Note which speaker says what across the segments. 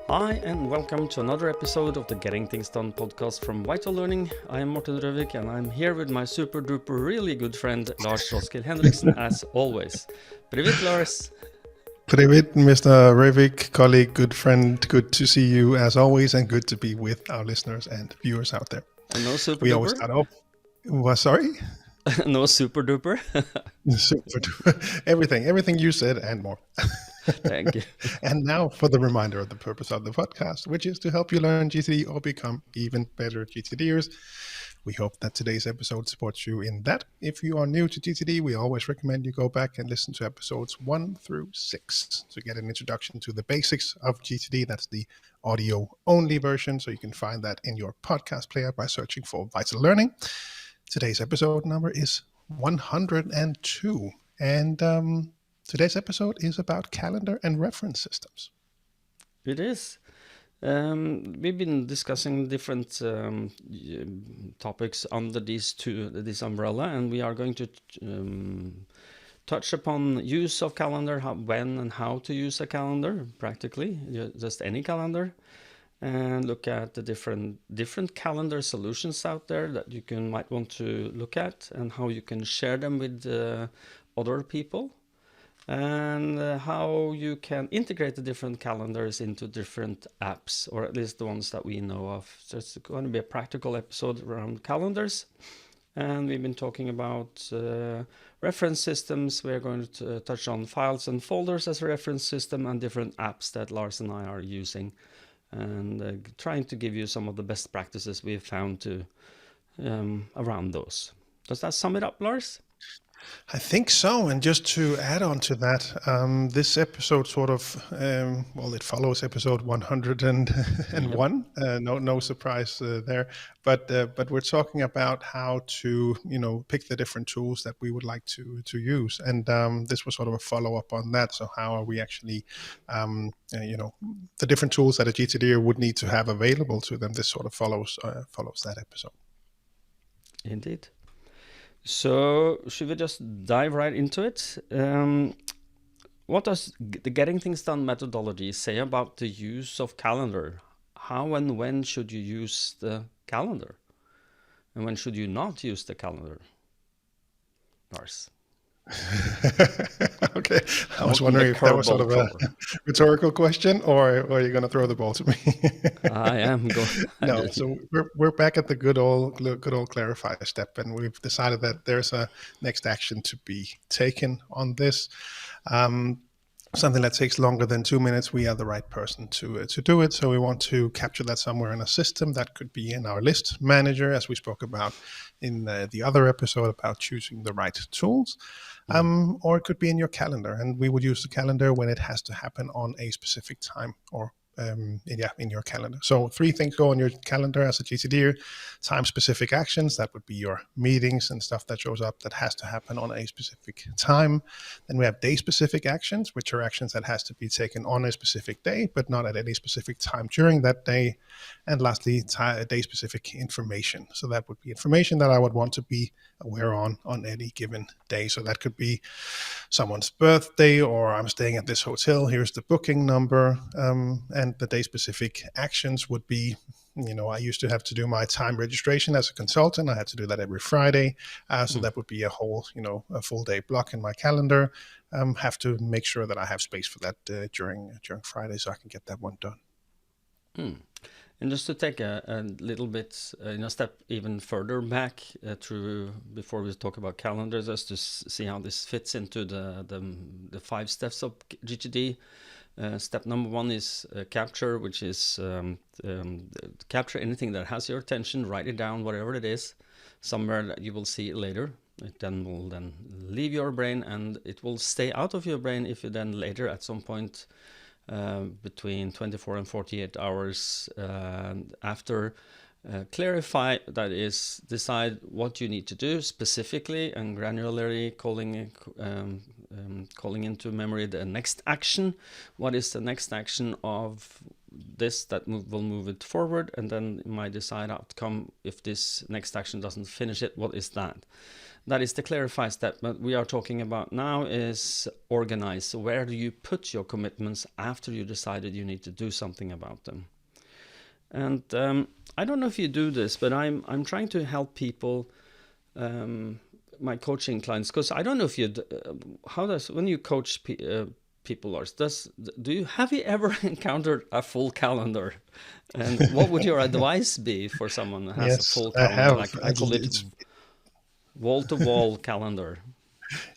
Speaker 1: Hi, and welcome to another episode of the Getting Things Done podcast from VitalLearning. I am Morten and I'm here with my super duper really good friend Lars Roskilde Henriksen as always. Привет, Lars.
Speaker 2: Привет, Mr. Rivik, colleague, good friend. Good to see you as always, and good to be with our listeners and viewers out there.
Speaker 1: And no super
Speaker 2: We
Speaker 1: duper?
Speaker 2: always start off. Well, sorry?
Speaker 1: No super duper?
Speaker 2: Super duper. Everything you said and more.
Speaker 1: Thank you.
Speaker 2: And now for the reminder of the purpose of the podcast, which is to help you learn GTD or become even better GTD'ers. We hope that today's episode supports you in that. If you are new to GTD, we always recommend you go back and listen to episodes 1 through 6 to get an introduction to the basics of GTD. That's the audio-only version, so you can find that in your podcast player by searching for Vital Learning. Today's episode number is 102, and today's episode is about calendar and reference systems.
Speaker 1: It is. We've been discussing different topics under this umbrella, and we are going to touch upon use of calendar, when and how to use a calendar, practically, just any calendar, and look at the different calendar solutions out there that you might want to look at, and how you can share them with other people. And how you can integrate the different calendars into different apps, or at least the ones that we know of. So it's going to be a practical episode around calendars. And we've been talking about reference systems. We're going to touch on files and folders as a reference system, and different apps that Lars and I are using, and trying to give you some of the best practices we've found to around those. Does that sum it up, Lars?
Speaker 2: I think so. And just to add on to that, this episode sort of, it follows episode 101. No surprise there. But we're talking about how to, pick the different tools that we would like to use. And this was sort of a follow-up on that. So how are we actually, the different tools that a GTDer would need to have available to them? This sort of follows that episode.
Speaker 1: Indeed. So should we just dive right into it? What does the Getting Things Done methodology say about the use of calendar? How and when should you use the calendar? And when should you not use the calendar? Lars.
Speaker 2: Okay, I was wondering if that was sort of a rhetorical question, or are you going to throw the ball to me?
Speaker 1: I am going.
Speaker 2: No, so we're back at the good old clarify step, and we've decided that there's a next action to be taken on this. Something that takes longer than 2 minutes, we are the right person to do it. So we want to capture that somewhere in a system. That could be in our list manager, as we spoke about in the other episode about choosing the right tools. Or it could be in your calendar, and we would use the calendar when it has to happen on a specific time, or in your calendar. So 3 things go on your calendar as a GTD: time-specific actions, that would be your meetings and stuff that shows up that has to happen on a specific time. Then we have day-specific actions, which are actions that has to be taken on a specific day, but not at any specific time during that day. And lastly, day-specific information. So that would be information that I would want to be aware on any given day. So that could be someone's birthday, or I'm staying at this hotel, here's the booking number, and the day-specific actions would be, I used to have to do my time registration as a consultant. I had to do that every Friday. So that would be a whole, a full day block in my calendar. Have to make sure that I have space for that during Friday, so I can get that one done.
Speaker 1: And just to take a little bit, a step even further back before we talk about calendars, just to see how this fits into the 5 steps of GTD. Step number 1 is capture, which is capture anything that has your attention, write it down, whatever it is, somewhere that you will see it later. It will then leave your brain, and it will stay out of your brain if you then later at some point between 24 and 48 hours after clarify, that is, decide what you need to do specifically and granularly, calling into memory the next action. What is the next action of this that will move it forward, and then my desired outcome, if this next action doesn't finish it, what is that? That is the clarify step. But we are talking about now is organize. So where do you put your commitments after you decided you need to do something about them? And I don't know if you do this, but I'm trying to help people, my coaching clients, because I don't know if you how does when you coach people, Lars, have you ever encountered a full calendar? And what would your advice be for someone who has a
Speaker 2: Yes,
Speaker 1: full
Speaker 2: I
Speaker 1: calendar?
Speaker 2: have.
Speaker 1: Like I call it wall-to-wall calendar.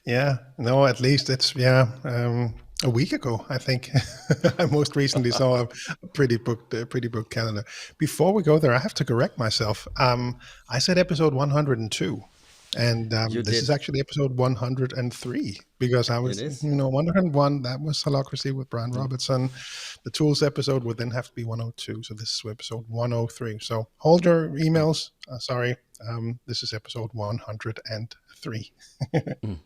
Speaker 2: Yeah, no, at least it's a week ago, I think. I most recently saw a pretty booked calendar. Before we go there, I have to correct myself. I said episode 102, and
Speaker 1: You
Speaker 2: this is
Speaker 1: did.
Speaker 2: actually episode 103 because I
Speaker 1: It
Speaker 2: was,
Speaker 1: is.
Speaker 2: 101. That was Holacracy with Brian
Speaker 1: Yeah.
Speaker 2: Robertson. The tools episode would then have to be 102. So this is episode 103. So hold your emails. Sorry, this is episode 103.
Speaker 1: Mm,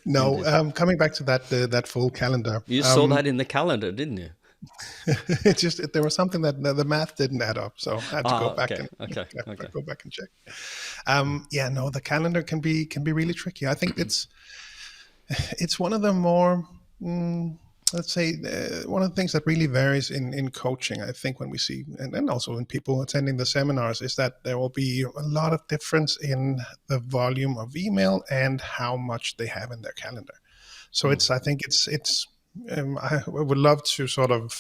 Speaker 2: No,
Speaker 1: indeed.
Speaker 2: coming back to that full calendar,
Speaker 1: You saw that in the calendar, didn't you?
Speaker 2: it's just there was something that the math didn't add up, so I had to go back
Speaker 1: Okay,
Speaker 2: and
Speaker 1: okay, okay.
Speaker 2: go back and check. Yeah, no, the calendar can be really tricky. I think it's one of the more let's say one of the things that really varies in coaching. I think when we see and also in people attending the seminars is that there will be a lot of difference in the volume of email and how much they have in their calendar. So I think it's I would love to sort of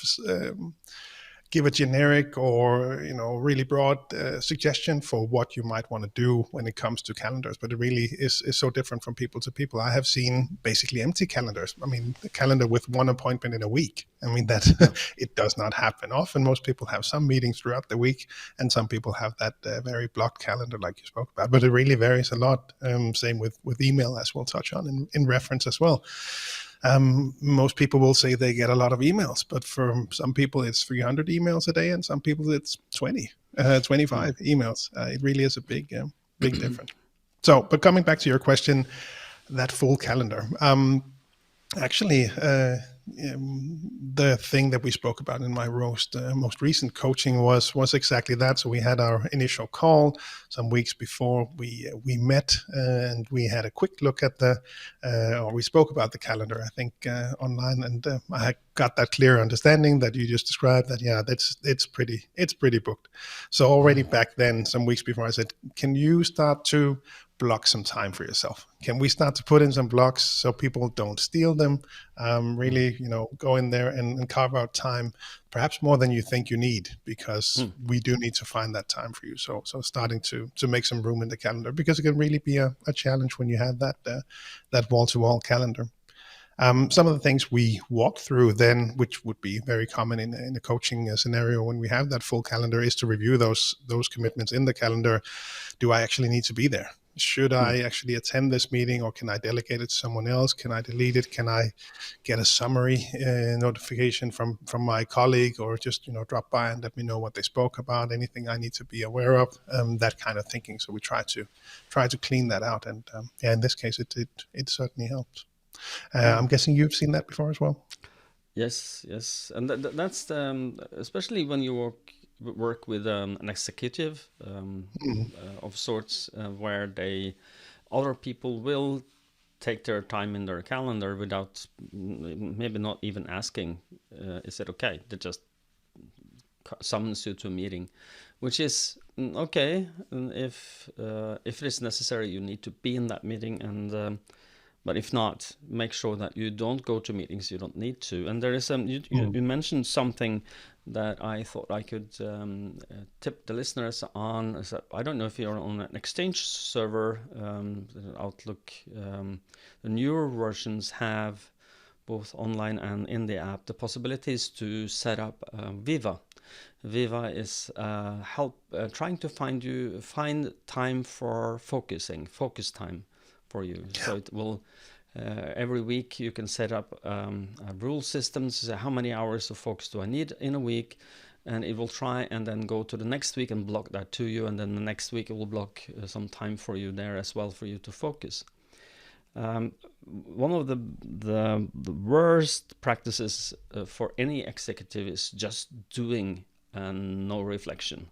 Speaker 2: give a generic or really broad suggestion for what you might want to do when it comes to calendars, but it really is so different from people to people. I have seen basically empty calendars. I mean, a calendar with one appointment in a week. I mean, that
Speaker 1: Yeah.
Speaker 2: it does not happen often. Most people have some meetings throughout the week, and some people have that very blocked calendar like you spoke about, but it really varies a lot. Same with email, as we'll touch on in reference as well. Most people will say they get a lot of emails, but for some people it's 300 emails a day, and some people it's 25 emails. It really is a big difference. So, but coming back to your question, that full calendar. Actually, the thing that we spoke about in my most recent coaching was exactly that. So we had our initial call some weeks before we met, and we had a quick look at or we spoke about the calendar, I think, online, and I got that clear understanding that you just described. That it's pretty booked. So already back then, some weeks before, I said, "Can you start to block some time for yourself? Can we start to put in some blocks so people don't steal them? Really, go in there and carve out time, perhaps more than you think you need, because we do need to find that time for you." So starting to make some room in the calendar, because it can really be a challenge when you have that wall-to-wall calendar. Some of the things we walk through then, which would be very common in a coaching scenario when we have that full calendar, is to review those commitments in the calendar. Do I actually need to be there? Should I actually attend this meeting, or can I delegate it to someone else? Can I delete it? Can I get a summary notification from my colleague, or just drop by and let me know what they spoke about? Anything I need to be aware of? That kind of thinking. So we try to clean that out, and in this case, it certainly helps. I'm guessing you've seen that before as well.
Speaker 1: Yes, and that's especially when you work with an executive of sorts, where other people will take their time in their calendar without maybe not even asking, is it okay? They just summons you to a meeting, which is okay. And if it is necessary, you need to be in that meeting, and but if not, make sure that you don't go to meetings you don't need to. And there is you mentioned something that I thought I could tip the listeners on. I don't know if you're on an Exchange server, Outlook. The newer versions have, both online and in the app, the possibilities to set up Viva. Viva is trying to find time for focus time for you. Yeah. So it will every week you can set up a rule system to say how many hours of focus do I need in a week, and it will try and then go to the next week and block that to you, and then the next week it will block some time for you there as well for you to focus. one of the worst practices for any executive is just doing and no reflection.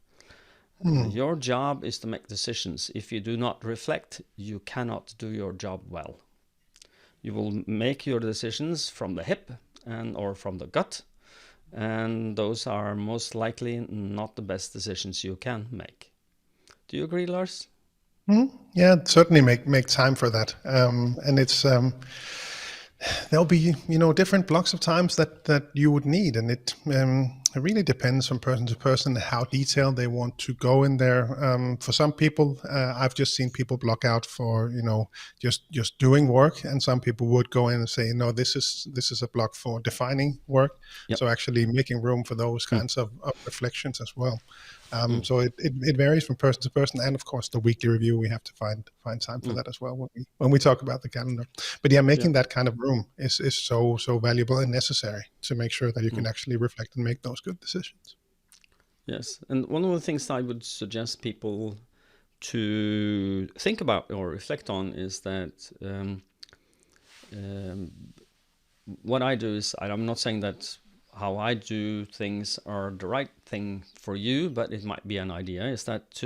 Speaker 1: Your job is to make decisions. If you do not reflect, you cannot do your job well. You will make your decisions from the hip or from the gut, and those are most likely not the best decisions you can make. Do you agree, Lars?
Speaker 2: Yeah, certainly make time for that. And it's there'll be different blocks of times that you would need, and it really depends from person to person how detailed they want to go in there. For some people, I've just seen people block out for just doing work, and some people would go in and say, no, this is a block for defining work.
Speaker 1: Yep.
Speaker 2: So actually making room for those kinds of reflections as well. So it varies from person to person, and of course the weekly review, we have to find time for that as well when we talk about the calendar. But yeah, making that kind of room is so valuable and necessary to make sure that you can actually reflect and make those good decisions.
Speaker 1: Yes, and one of the things I would suggest people to think about or reflect on is that what I do is, I'm not saying that how I do things are the right thing for you, but it might be an idea, is that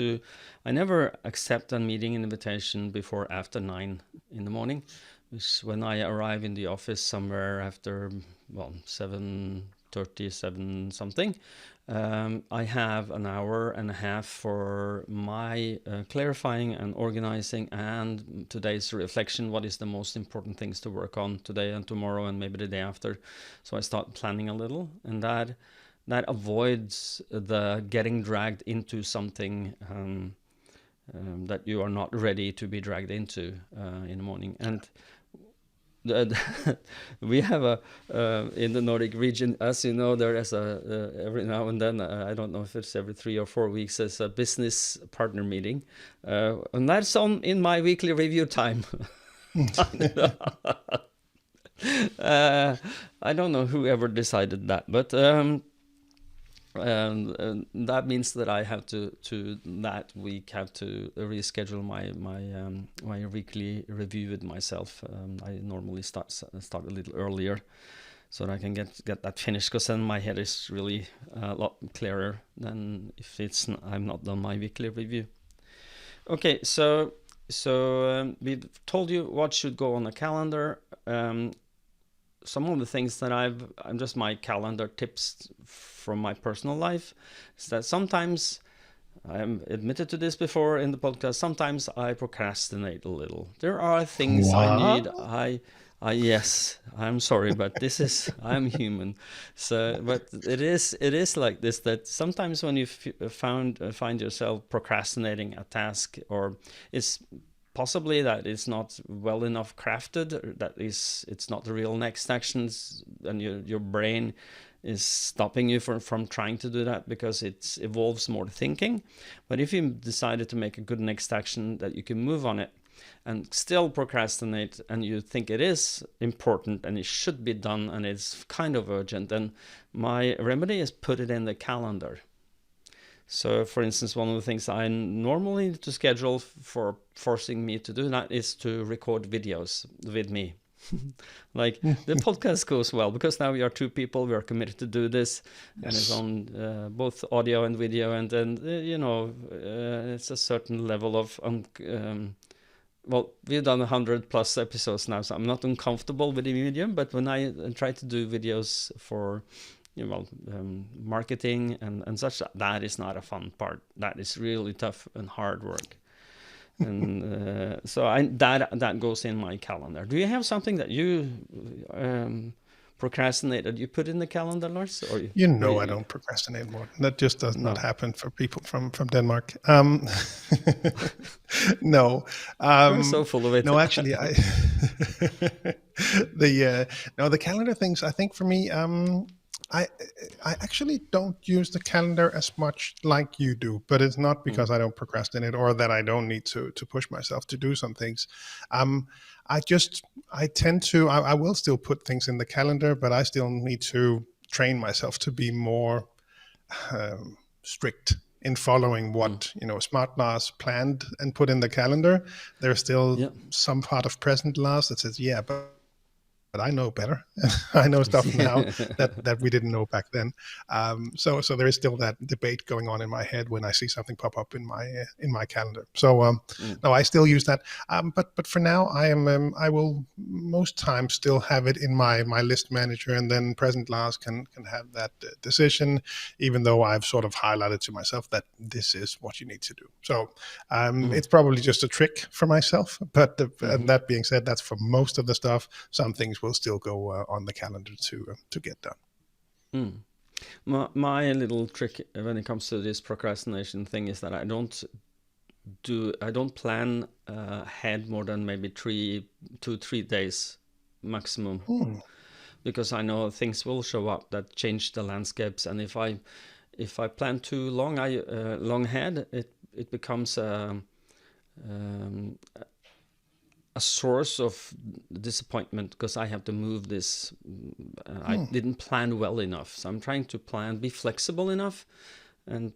Speaker 1: I never accept a meeting invitation before after 9 in the morning, which when I arrive in the office somewhere after, 7:30, 7 something, I have an hour and a half for my clarifying and organizing and today's reflection. What is the most important things to work on today and tomorrow and maybe the day after? So I start planning a little, and that avoids the getting dragged into something that you are not ready to be dragged into in the morning. And we have in the Nordic region, as you know, there is every now and then, I don't know if it's every 3 or 4 weeks, there's a business partner meeting, and that's in my weekly review time. I don't know whoever decided that, but that means that I have to that week have to reschedule my weekly review with myself. I normally start a little earlier so that I can get that finished, because then my head is really a lot clearer than if I'm not done my weekly review. Okay, so we've told you what should go on the calendar. Some of the things that I'm just my calendar tips from my personal life is that sometimes, I'm admitted to this before in the podcast, sometimes I procrastinate a little. There are things I need. Yes, I'm sorry, but I'm human. So, but it is like this, that sometimes when you find yourself procrastinating a task, or it's possibly that it's not well enough crafted, it's not the real next actions, and your brain is stopping you from trying to do that because it involves more thinking. But if you decided to make a good next action that you can move on it and still procrastinate, and you think it is important and it should be done and it's kind of urgent, then my remedy is put it in the calendar. So, for instance, one of the things I normally to schedule for forcing me to do that is to record videos with me. Like the podcast goes well because now we are 2 people, we are committed to do this, and it's on both audio and video, and then it's a certain level of we've done 100 plus episodes now, so I'm not uncomfortable with the medium. But when I try to do videos for marketing and such, that is not a fun part. That is really tough and hard work. And so that goes in my calendar. Do you have something that you procrastinate that you put in the calendar, Lars? Or
Speaker 2: I don't procrastinate, more. That just does not happen for people from Denmark. No.
Speaker 1: You're so full of it.
Speaker 2: No, actually, the calendar things, I think for me, I actually don't use the calendar as much like you do, but it's not because I don't procrastinate or that I don't need to push myself to do some things. I will still put things in the calendar, but I still need to train myself to be more strict in following what Smart Lars planned and put in the calendar. There's still
Speaker 1: Yeah.
Speaker 2: some part of present Lars that says, yeah, but I know better. I know stuff now that we didn't know back then. So there is still that debate going on in my head when I see something pop up in my calendar. So no, I still use that. But for now, I will most times still have it in my list manager, and then present Lars can have that decision, even though I've sort of highlighted to myself that this is what you need to do. So it's probably just a trick for myself. But and that being said, that's for most of the stuff. Some things will still go on the calendar to get done.
Speaker 1: My little trick when it comes to this procrastination thing is that I don't plan ahead more than maybe 2-3 days maximum, because I know things will show up that change the landscapes, and if I plan too long ahead, it becomes a source of disappointment, because I have to move this. I didn't plan well enough, so I'm trying to be flexible enough, and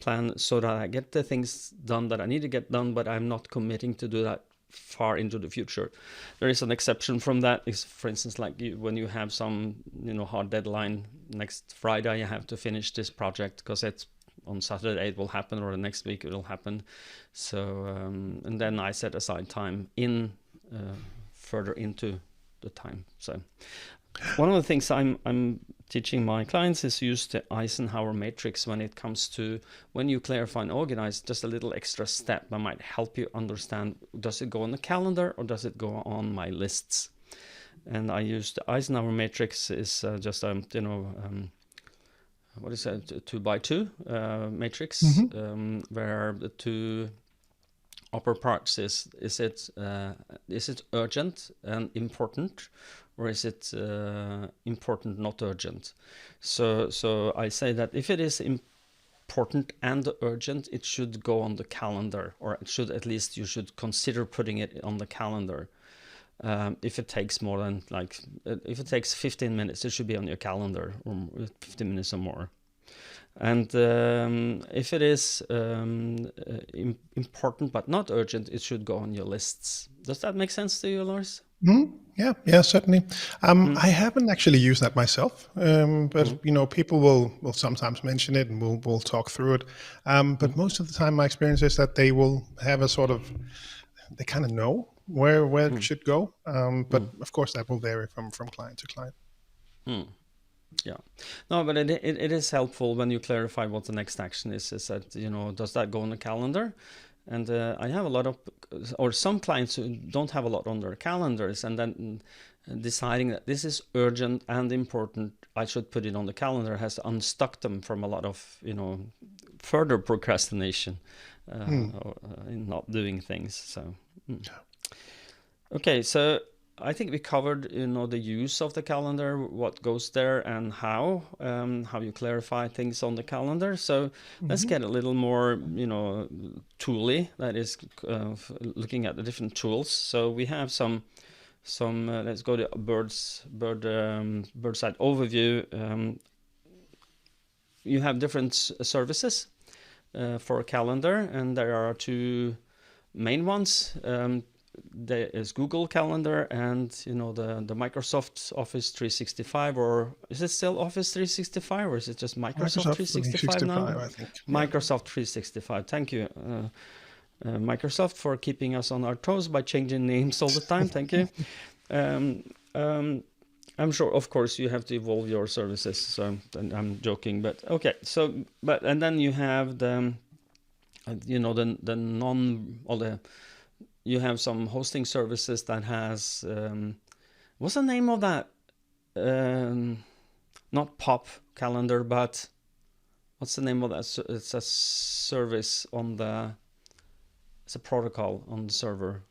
Speaker 1: plan so that I get the things done that I need to get done, but I'm not committing to do that far into the future. There is an exception from that. Is, for instance, like when you have some hard deadline, next Friday you have to finish this project because it's on Saturday it will happen, or the next week it will happen. So and then I set aside time further into the time. So one of the things I'm teaching my clients is use the Eisenhower matrix when it comes to when you clarify and organize. Just a little extra step that might help you understand, does it go on the calendar or does it go on my lists? And I use the Eisenhower matrix is just what is that, 2x2 matrix, where the two upper parts is it urgent and important, or is it important not urgent? So I say that if it is important and urgent, it should go on the calendar, or it should, at least you should consider putting it on the calendar. If it takes more than if it takes 15 minutes, it should be on your calendar, or 15 minutes or more. And if it is important but not urgent, it should go on your lists. Does that make sense to you, Lars?
Speaker 2: Yeah, certainly. I haven't actually used that myself, but people will sometimes mention it, and we'll talk through it. But most of the time, my experience is that they will have a sort of, they kind of know where it should go, but of course that will vary from client to client.
Speaker 1: Yeah, no, but it is helpful when you clarify what the next action is that, does that go on the calendar? And I have a lot of, or some clients who don't have a lot on their calendars, and then deciding that this is urgent and important, I should put it on the calendar, has unstuck them from a lot of, further procrastination in not doing things. So, okay, so I think we covered, the use of the calendar, what goes there, and how you clarify things on the calendar. So let's get a little more, tooly. That is, looking at the different tools. So we have some. Let's go to bird's eye overview. You have different services for a calendar, and there are two main ones. There is Google Calendar and the Microsoft Office 365, or is it still Office 365, or is it just Microsoft 365 now?
Speaker 2: I think.
Speaker 1: Microsoft 365. Thank you, Microsoft, for keeping us on our toes by changing names all the time. Thank you. I'm sure, of course, you have to evolve your services. So I'm joking, but okay. So, and then you have the you have some hosting services that has, what's the name of that? Not Pop Calendar, but what's the name of that? It's a service it's a protocol on the server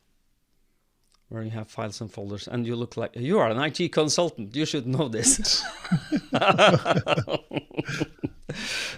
Speaker 1: where you have files and folders, and you look like you are an IT consultant. You should know this.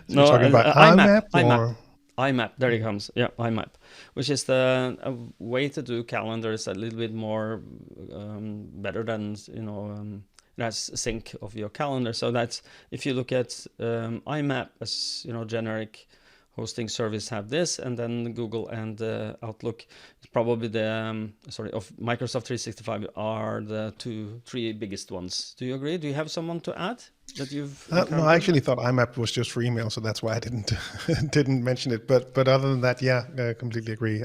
Speaker 2: No, talking about IMAP.
Speaker 1: IMAP, there it comes. Yeah, IMAP, which is a way to do calendars a little bit more better than it has sync of your calendar. So that's, if you look at IMAP as generic hosting service have this, and then Google and Outlook is probably the of Microsoft 365 are the 2-3 biggest ones. Do you agree? Do you have someone to add that you've encountered?
Speaker 2: No, I actually thought IMAP was just for email, so that's why I didn't didn't mention it. But other than that, yeah, I completely agree.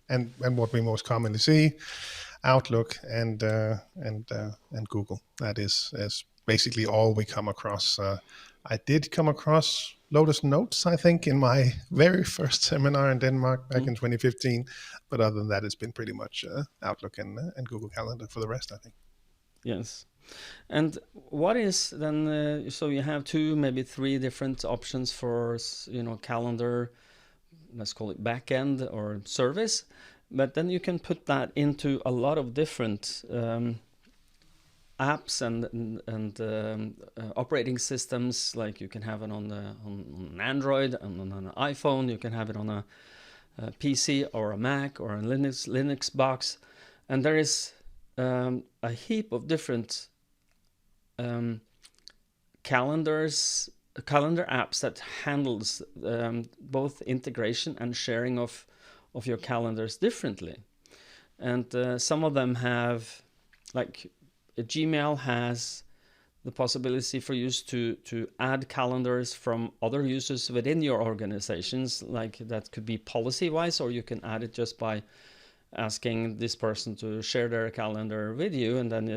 Speaker 2: And what we most commonly see, Outlook and Google. That is basically all we come across. I did come across Lotus Notes, I think, in my very first seminar in Denmark back in 2015. But other than that, it's been pretty much Outlook and Google Calendar for the rest, I think.
Speaker 1: Yes. And what is then, so you have 2, maybe 3 different options for, calendar, let's call it backend or service, but then you can put that into a lot of different apps and operating systems. Like you can have it on Android and on an iPhone. You can have it on a PC or a Mac or a Linux box, and there is a heap of different calendar apps that handles both integration and sharing of your calendars differently. And some of them have, like Gmail has the possibility for you to add calendars from other users within your organizations. Like that could be policy wise, or you can add it just by asking this person to share their calendar with you, and then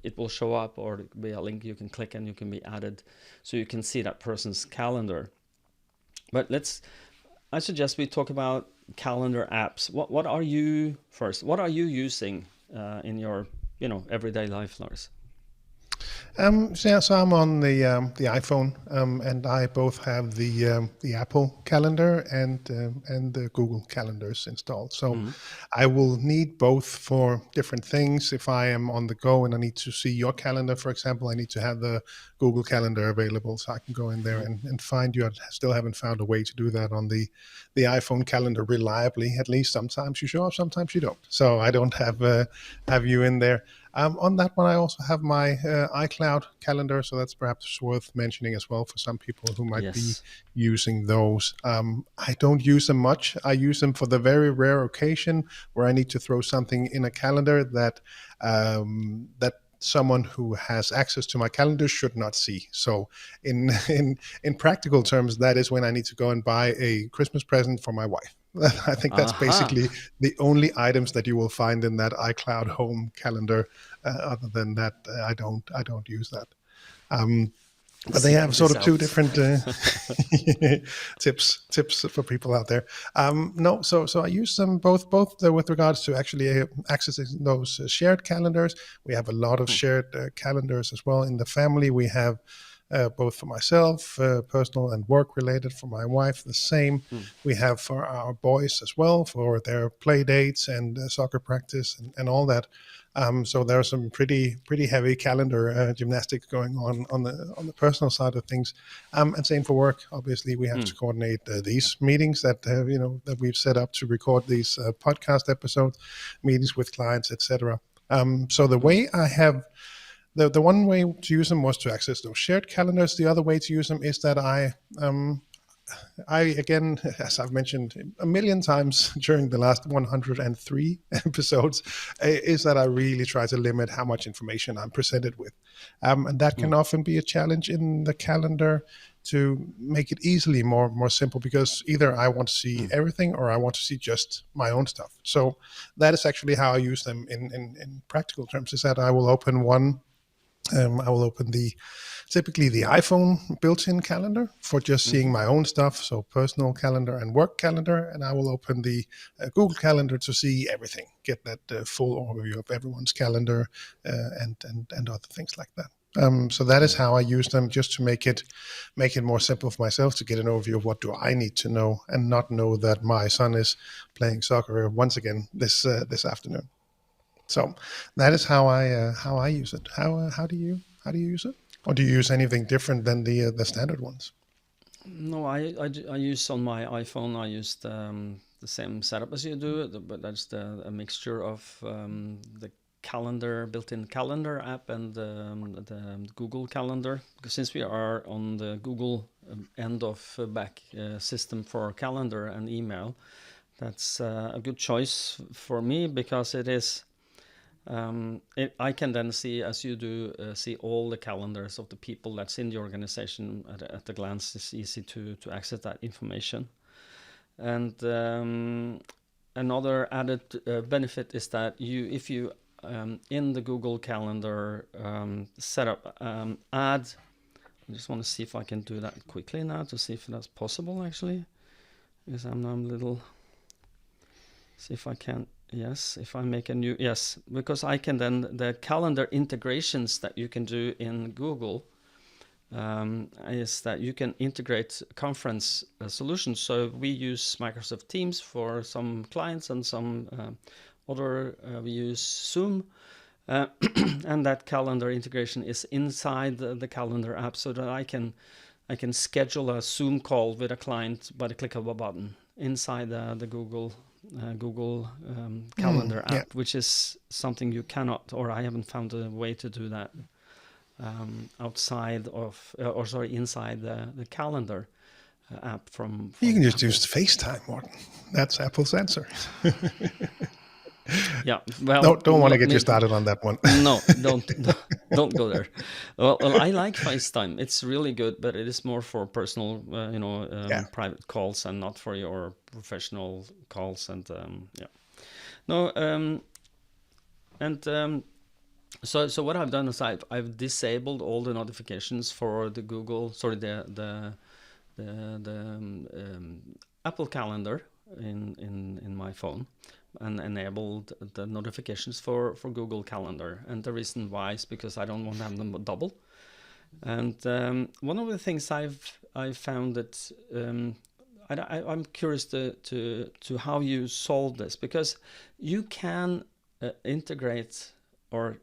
Speaker 1: it will show up, or it could be a link you can click and you can be added so you can see that person's calendar. But I suggest we talk about calendar apps. What are you using in your everyday life, Lars?
Speaker 2: So I'm on the iPhone, and I both have the Apple Calendar and the Google calendars installed. So I will need both for different things. If I am on the go and I need to see your calendar, for example, I need to have the Google Calendar available so I can go in there and find you. I still haven't found a way to do that on the iPhone calendar reliably. At least sometimes you show up, sometimes you don't. So I don't have you in there. On that one, I also have my iCloud calendar, so that's perhaps worth mentioning as well for some people who might be using those. I don't use them much. I use them for the very rare occasion where I need to throw something in a calendar that someone who has access to my calendar should not see. So in practical terms, that is when I need to go and buy a Christmas present for my wife. I think that's basically the only items that you will find in that iCloud home calendar. Other than that, I don't use that. But they have sort of 2 different tips for people out there. So I use them both with regards to actually accessing those shared calendars. We have a lot of shared calendars as well in the family. We have both for myself, personal and work related, for my wife, the same. We have for our boys as well, for their play dates and soccer practice and all that. So there's some pretty heavy calendar gymnastics going on the personal side of things, and same for work. Obviously, we have to coordinate these meetings that that we've set up to record these podcast episodes, meetings with clients, etc. So the way I have. The one way to use them was to access those shared calendars. The other way to use them is that I again, as I've mentioned a million times during the last 103 episodes, is that I really try to limit how much information I'm presented with. And that can often be a challenge in the calendar to make it easily more simple, because either I want to see everything or I want to see just my own stuff. So that is actually how I use them in practical terms, is that I will open one. I will open typically the iPhone built-in calendar for just seeing my own stuff, so personal calendar and work calendar, and I will open the Google Calendar to see everything, get that full overview of everyone's calendar and other things like that. So that is how I use them, just to make it more simple for myself to get an overview of what do I need to know, and not know that my son is playing soccer once again this afternoon. So that is how I use it. How do you use it, or do you use anything different than the standard ones?
Speaker 1: No, I use on my iPhone. I use the same setup as you do, but that's a mixture of the built-in calendar app and the Google Calendar. Because since we are on the Google end of back system for calendar and email, that's a good choice for me, because it is I can then see, as you do, see all the calendars of the people that's in the organization at a glance. It's easy to access that information. And another added benefit is that if you in the Google Calendar setup add, I just want to see if I can do that quickly now to see if that's possible actually, because I'm a little, see if I can. Yes, if I make a new, yes, because I can then, the calendar integrations that you can do in Google is that you can integrate conference solutions. So we use Microsoft Teams for some clients, and some other, we use Zoom. And that calendar integration is inside the calendar app, so that I can schedule a Zoom call with a client by the click of a button inside the Google Calendar app, which is something you cannot, or I haven't found a way to do that outside of, inside the calendar app from
Speaker 2: you can just
Speaker 1: Apple.
Speaker 2: use FaceTime, Morten. That's Apple's answer.
Speaker 1: Yeah, well,
Speaker 2: no, don't want to get you started on that one.
Speaker 1: No, don't go there. Well, I like FaceTime. It's really good, but it is more for personal, private calls, and not for your professional calls. And so what I've done is I've disabled all the notifications for the the Apple Calendar in my phone, and enabled the notifications for Google Calendar. And the reason why is because I don't want to have them double. And one of the things I've found that I'm curious to how you solve this, because you can integrate, or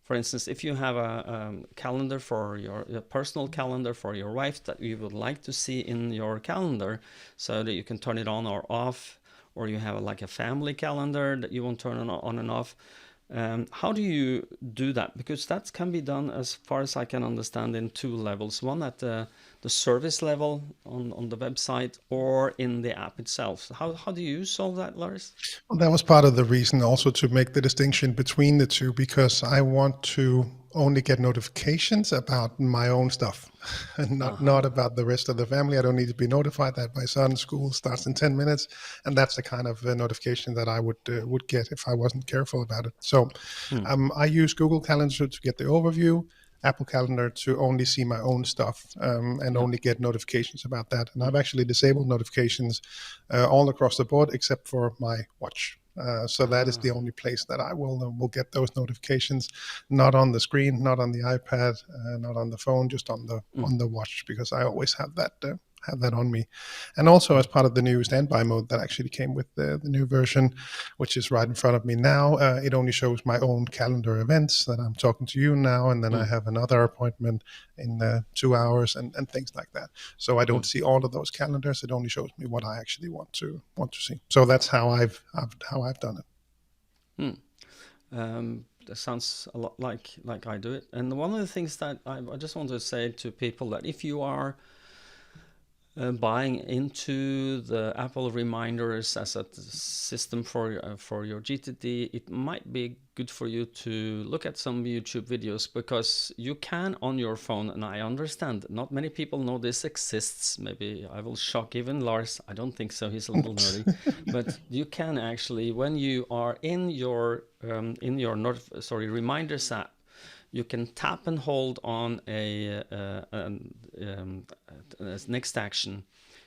Speaker 1: for instance, if you have a calendar for a personal calendar for your wife that you would like to see in your calendar, so that you can turn it on or off, or you have like a family calendar that you want to turn on and off. How do you do that? Because that can be done, as far as I can understand, in two levels. One at the service level on the website, or in the app itself. How do you solve that, Lars?
Speaker 2: Well, that was part of the reason also to make the distinction between the two, because I want to only get notifications about my own stuff and not about the rest of the family. I don't need to be notified that my son's school starts in 10 minutes. And that's the kind of notification that I would get if I wasn't careful about it. So I use Google Calendar to get the overview, Apple Calendar to only see my own stuff, and only get notifications about that. And I've actually disabled notifications all across the board except for my watch. So that is the only place that I will get those notifications, not on the screen, not on the iPad, not on the phone, just on the watch, because I always have that on me. And also, as part of the new standby mode that actually came with the new version, which is right in front of me now, it only shows my own calendar events, that I'm talking to you now, and then I have another appointment in 2 hours, and things like that. So I don't see all of those calendars. It only shows me what I actually want to see. So that's how I've done it.
Speaker 1: That sounds a lot like I do it. And one of the things that I just want to say to people, that if you are buying into the Apple reminders as a system for your GTD, it might be good for you to look at some YouTube videos, because you can on your phone, and I understand not many people know this exists. Maybe I will shock even Lars. I don't think so. He's a little nerdy, but you can actually, when you are in your reminders app, you can tap and hold on a next action.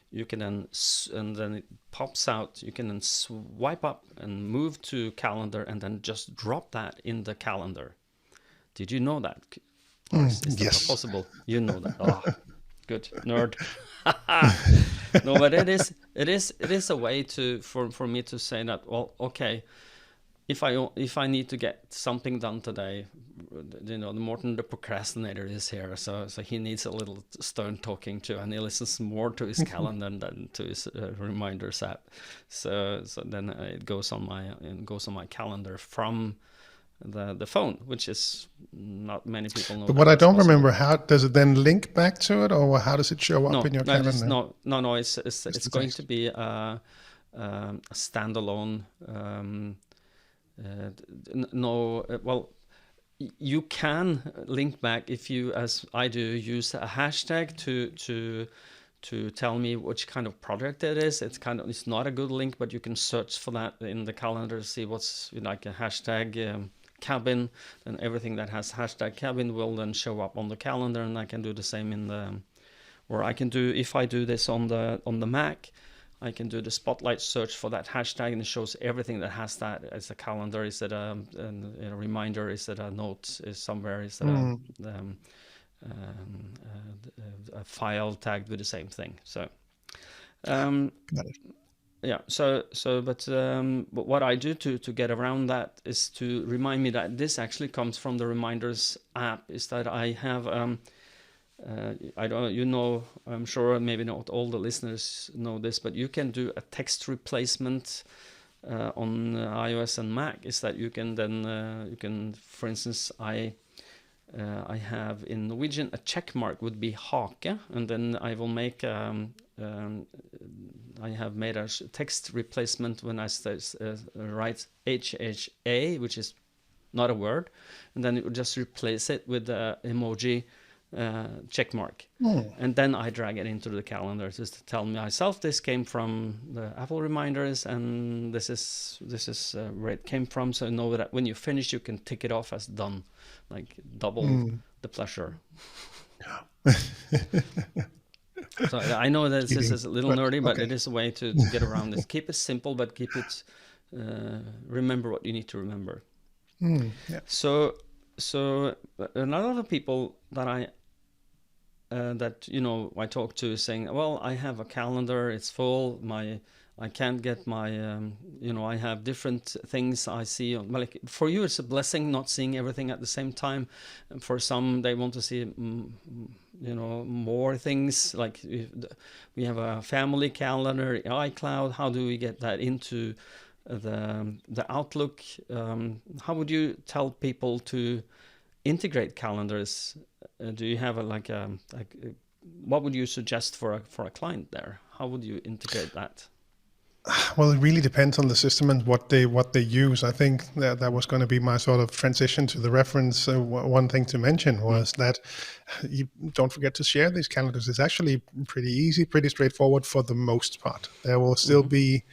Speaker 1: You can then, and then it pops out. You can then swipe up and move to calendar, and then just drop that in the calendar. Did you know that? Is that
Speaker 2: yes.
Speaker 1: possible? You know that. Oh, good nerd. No, but it is a way for me to say that, well, okay, if I need to get something done today, the Morten the procrastinator is here, so he needs a little stern talking to, and he listens more to his calendar than to his reminders app. So then it goes on my calendar from the phone, which is not many people know.
Speaker 2: But
Speaker 1: that
Speaker 2: what I
Speaker 1: that's
Speaker 2: don't
Speaker 1: possible.
Speaker 2: remember, how does it then link back to it, or how does it show up in your calendar?
Speaker 1: No. It's
Speaker 2: the
Speaker 1: going
Speaker 2: text.
Speaker 1: to be a standalone. Well, you can link back if you, as I do, use a hashtag to tell me which kind of project it is. It's not a good link, but you can search for that in the calendar, see what's like a hashtag cabin, and everything that has hashtag cabin will then show up on the calendar, and I can do the same in the, or I can do, if I do this on the Mac, I can do the spotlight search for that hashtag, and it shows everything that has that as a calendar. Is it a reminder? Is it a note? Is somewhere? Is it a file tagged with the same thing? So,
Speaker 2: Got it.
Speaker 1: yeah. But what I do to get around that is to remind me that this actually comes from the Reminders app. Is that I have I don't, I'm sure maybe not all the listeners know this, but you can do a text replacement on iOS and Mac. Is that you can then for instance, I have in Norwegian a check mark would be hake, and then I will make I have made a text replacement when I write HHA, which is not a word, and then it would just replace it with the emoji check mark, and then I drag it into the calendar just to tell myself this came from the Apple reminders, and this is where it came from. So I know that when you finish, you can tick it off as done, like double the pleasure. So I know that this is a little nerdy, but it is a way to get around this. Keep it simple, but keep it remember what you need to remember.
Speaker 2: Yeah.
Speaker 1: So a lot of the people that I talk to is saying, well, I have a calendar, it's full, I can't get my I have different things I see. Like for you, it's a blessing not seeing everything at the same time. And for some, they want to see more things. Like we have a family calendar, iCloud. How do we get that into the Outlook? How would you tell people to integrate calendars? Do you have what would you suggest for a client there? How would you integrate that?
Speaker 2: Well, it really depends on the system and what they use. I think that was going to be my sort of transition to the reference. One thing to mention was that you don't forget to share these calendars. It's actually pretty easy, pretty straightforward for the most part. There will still be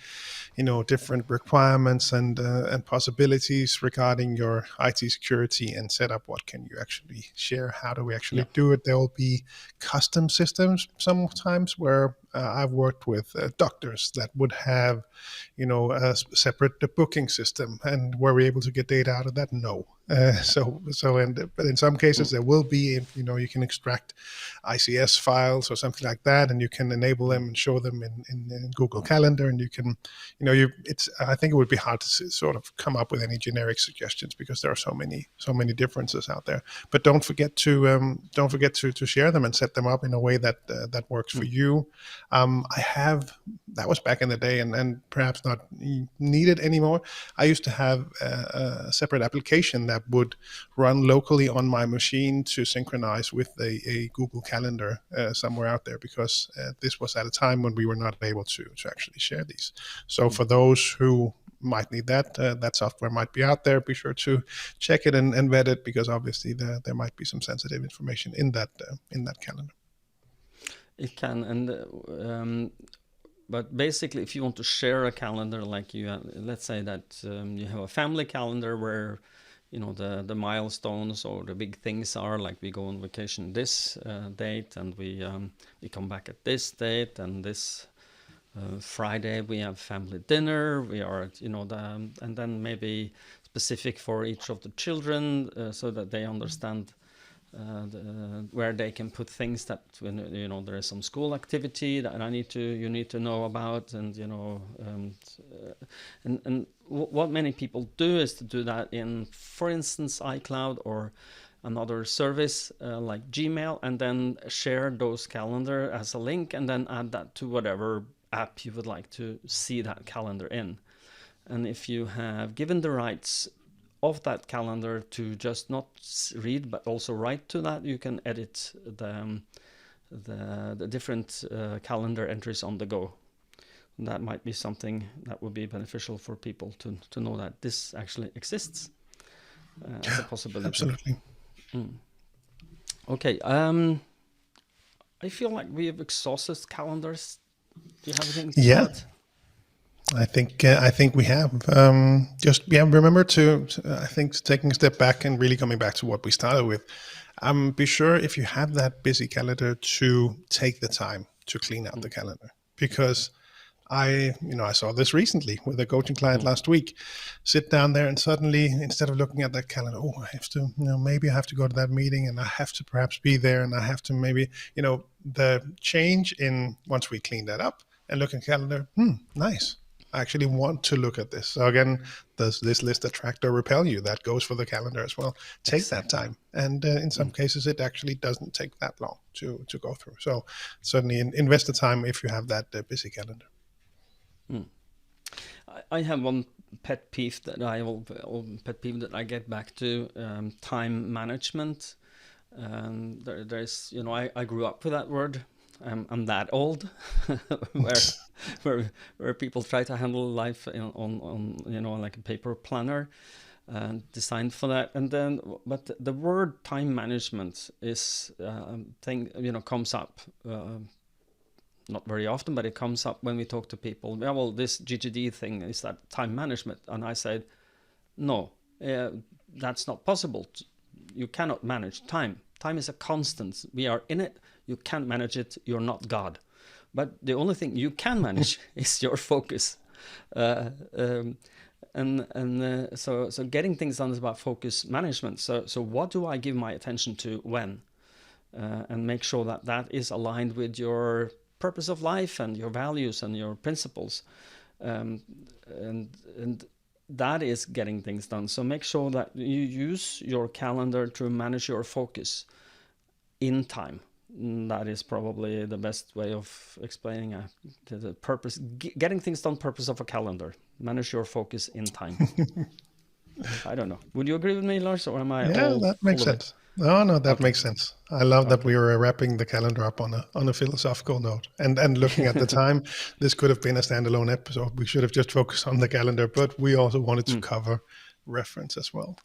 Speaker 2: different requirements and possibilities regarding your IT security and setup. What can you actually share? How do we actually do it? There will be custom systems sometimes where I've worked with doctors that would have, a separate booking system, and were we able to get data out of that? No. But in some cases there will be, you can extract ICS files or something like that, and you can enable them and show them in Google Calendar, and you can, I think it would be hard to sort of come up with any generic suggestions because there are so many differences out there. But don't forget to share them and set them up in a way that works for you. That was back in the day, and perhaps not needed anymore. I used to have a separate application that would run locally on my machine to synchronize with a Google Calendar somewhere out there, because this was at a time when we were not able to actually share these. So for those who might need that software might be out there, be sure to check it and vet it, because obviously there might be some sensitive information in that calendar.
Speaker 1: It can, and but basically, if you want to share a calendar, like let's say that you have a family calendar where the milestones or the big things are, like we go on vacation this date, and we come back at this date, and this Friday we have family dinner. We are and then maybe specific for each of the children, so that they understand where they can put things that when there is some school activity that you need to know about, and and what many people do is to do that in, for instance, iCloud or another service like Gmail, and then share those calendar as a link, and then add that to whatever app you would like to see that calendar in. And if you have given the rights of that calendar to just not read but also write to that. You can edit the different calendar entries on the go. And that might be something that would be beneficial for people to know that this actually exists as a possibility.
Speaker 2: Absolutely.
Speaker 1: Okay. I feel like we have exhausted calendars. Do you have anything to add?
Speaker 2: I think we have. Remember to I think taking a step back and really coming back to what we started with. Be sure if you have that busy calendar to take the time to clean out the calendar, because I saw this recently with a coaching client last week. Sit down there and suddenly, instead of looking at that calendar, I have to, maybe I have to go to that meeting and I have to perhaps be there and I have to maybe, the change in once we clean that up and look at the calendar, nice. I actually want to look at this. So again, does this list attract or repel you? That goes for the calendar as well. Take that time. And in some cases, it actually doesn't take that long to go through. So certainly invest the time if you have that busy calendar.
Speaker 1: I have one pet peeve that I get back to, time management. There's I grew up with that word. I'm that old, where people try to handle life on like a paper planner, designed for that. And then, but the word time management is comes up. Not very often, but it comes up when we talk to people. Yeah, well, this GTD thing, is that time management? And I said, no, that's not possible. You cannot manage time. Time is a constant. We are in it. You can't manage it. You're not God. But the only thing you can manage is your focus. So getting things done is about focus management. So what do I give my attention to when? And make sure that is aligned with your purpose of life and your values and your principles, and that is getting things done. So make sure that you use your calendar to manage your focus in time. That is probably the best way of explaining the purpose, getting things done. Purpose of a calendar: manage your focus in time. I don't know. Would you agree with me, Lars, or am I?
Speaker 2: Yeah, that makes sense. No, that makes sense. I love that we were wrapping the calendar up on a philosophical note and looking at the time. This could have been a standalone episode. We should have just focused on the calendar, but we also wanted to cover reference as well.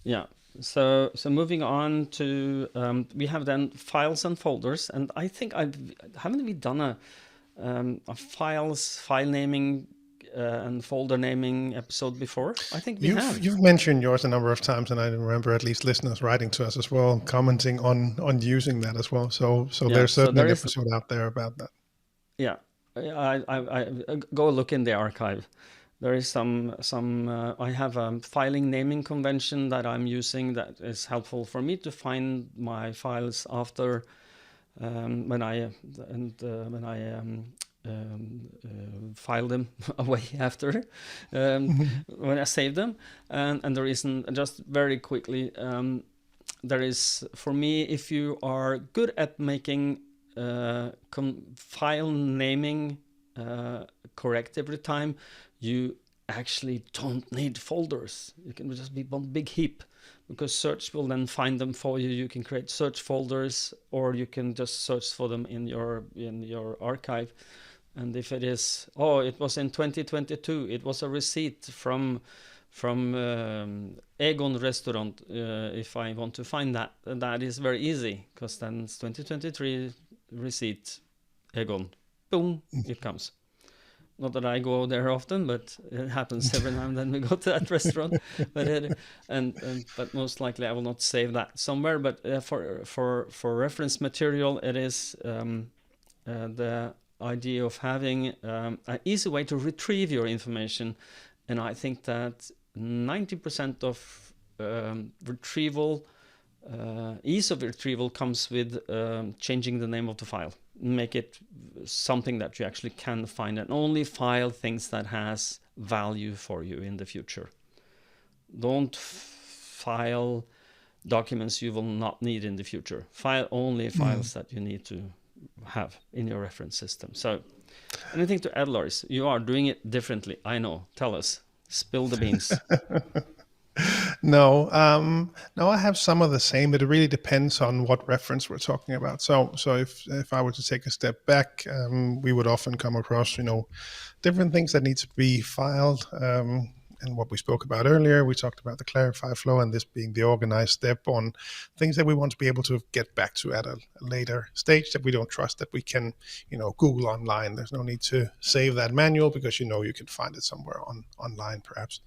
Speaker 1: Yeah. So moving on to we have then files and folders, and I think haven't we done a file naming and folder naming episode before? I think we have.
Speaker 2: You've mentioned yours a number of times, and I remember at least listeners writing to us as well, commenting on using that as well. So there's certainly an episode out there about that.
Speaker 1: Yeah, I go look in the archive. There is some I have a filing naming convention that I'm using that is helpful for me to find my files after when I file them away after when I save them. And the reason, just very quickly, there is, for me, if you are good at making file naming correct every time, you actually don't need folders. You can just be one big heap, because search will then find them for you. You can create search folders, or you can just search for them in your archive. And if it is, it was in 2022, it was a receipt from Egon restaurant. If I want to find that is very easy, because then it's 2023 receipt, Egon, boom, it comes. Not that I go there often, but it happens every now and then we go to that restaurant. But but most likely I will not save that somewhere. But for reference material, it is the idea of having an easy way to retrieve your information. And I think that 90% of retrieval, ease of retrieval, comes with changing the name of the file. Make it something that you actually can find, and only file things that has value for you in the future. Don't file documents you will not need in the future. File only files that you need to have in your reference system. So anything to add, Lars? You are doing it differently, I know. Tell us. Spill the beans.
Speaker 2: No, I have some of the same, but it really depends on what reference we're talking about. So if I were to take a step back, we would often come across, different things that need to be filed. And what we spoke about earlier, we talked about the clarify flow and this being the organized step on things that we want to be able to get back to at a later stage that we don't trust that we can, Google online. There's no need to save that manual because you can find it somewhere online perhaps.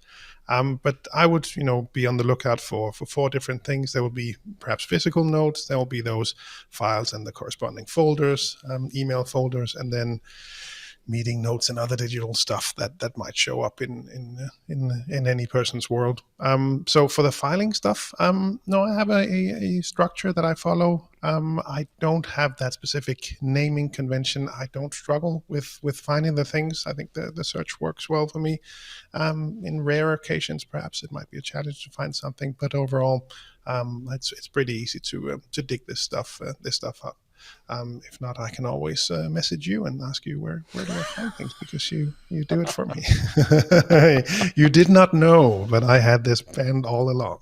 Speaker 2: But I would, be on the lookout for four different things. There will be perhaps physical notes. There will be those files and the corresponding folders, email folders, and then meeting notes and other digital stuff that might show up in any person's world. So for the filing stuff, no, I have a structure that I follow. I don't have that specific naming convention. I don't struggle with finding the things. I think the search works well for me. In rare occasions, perhaps it might be a challenge to find something, but overall, it's pretty easy to dig this stuff up. If not, I can always message you and ask you where do I find things, because you do it for me. You did not know, but I had this planned all along.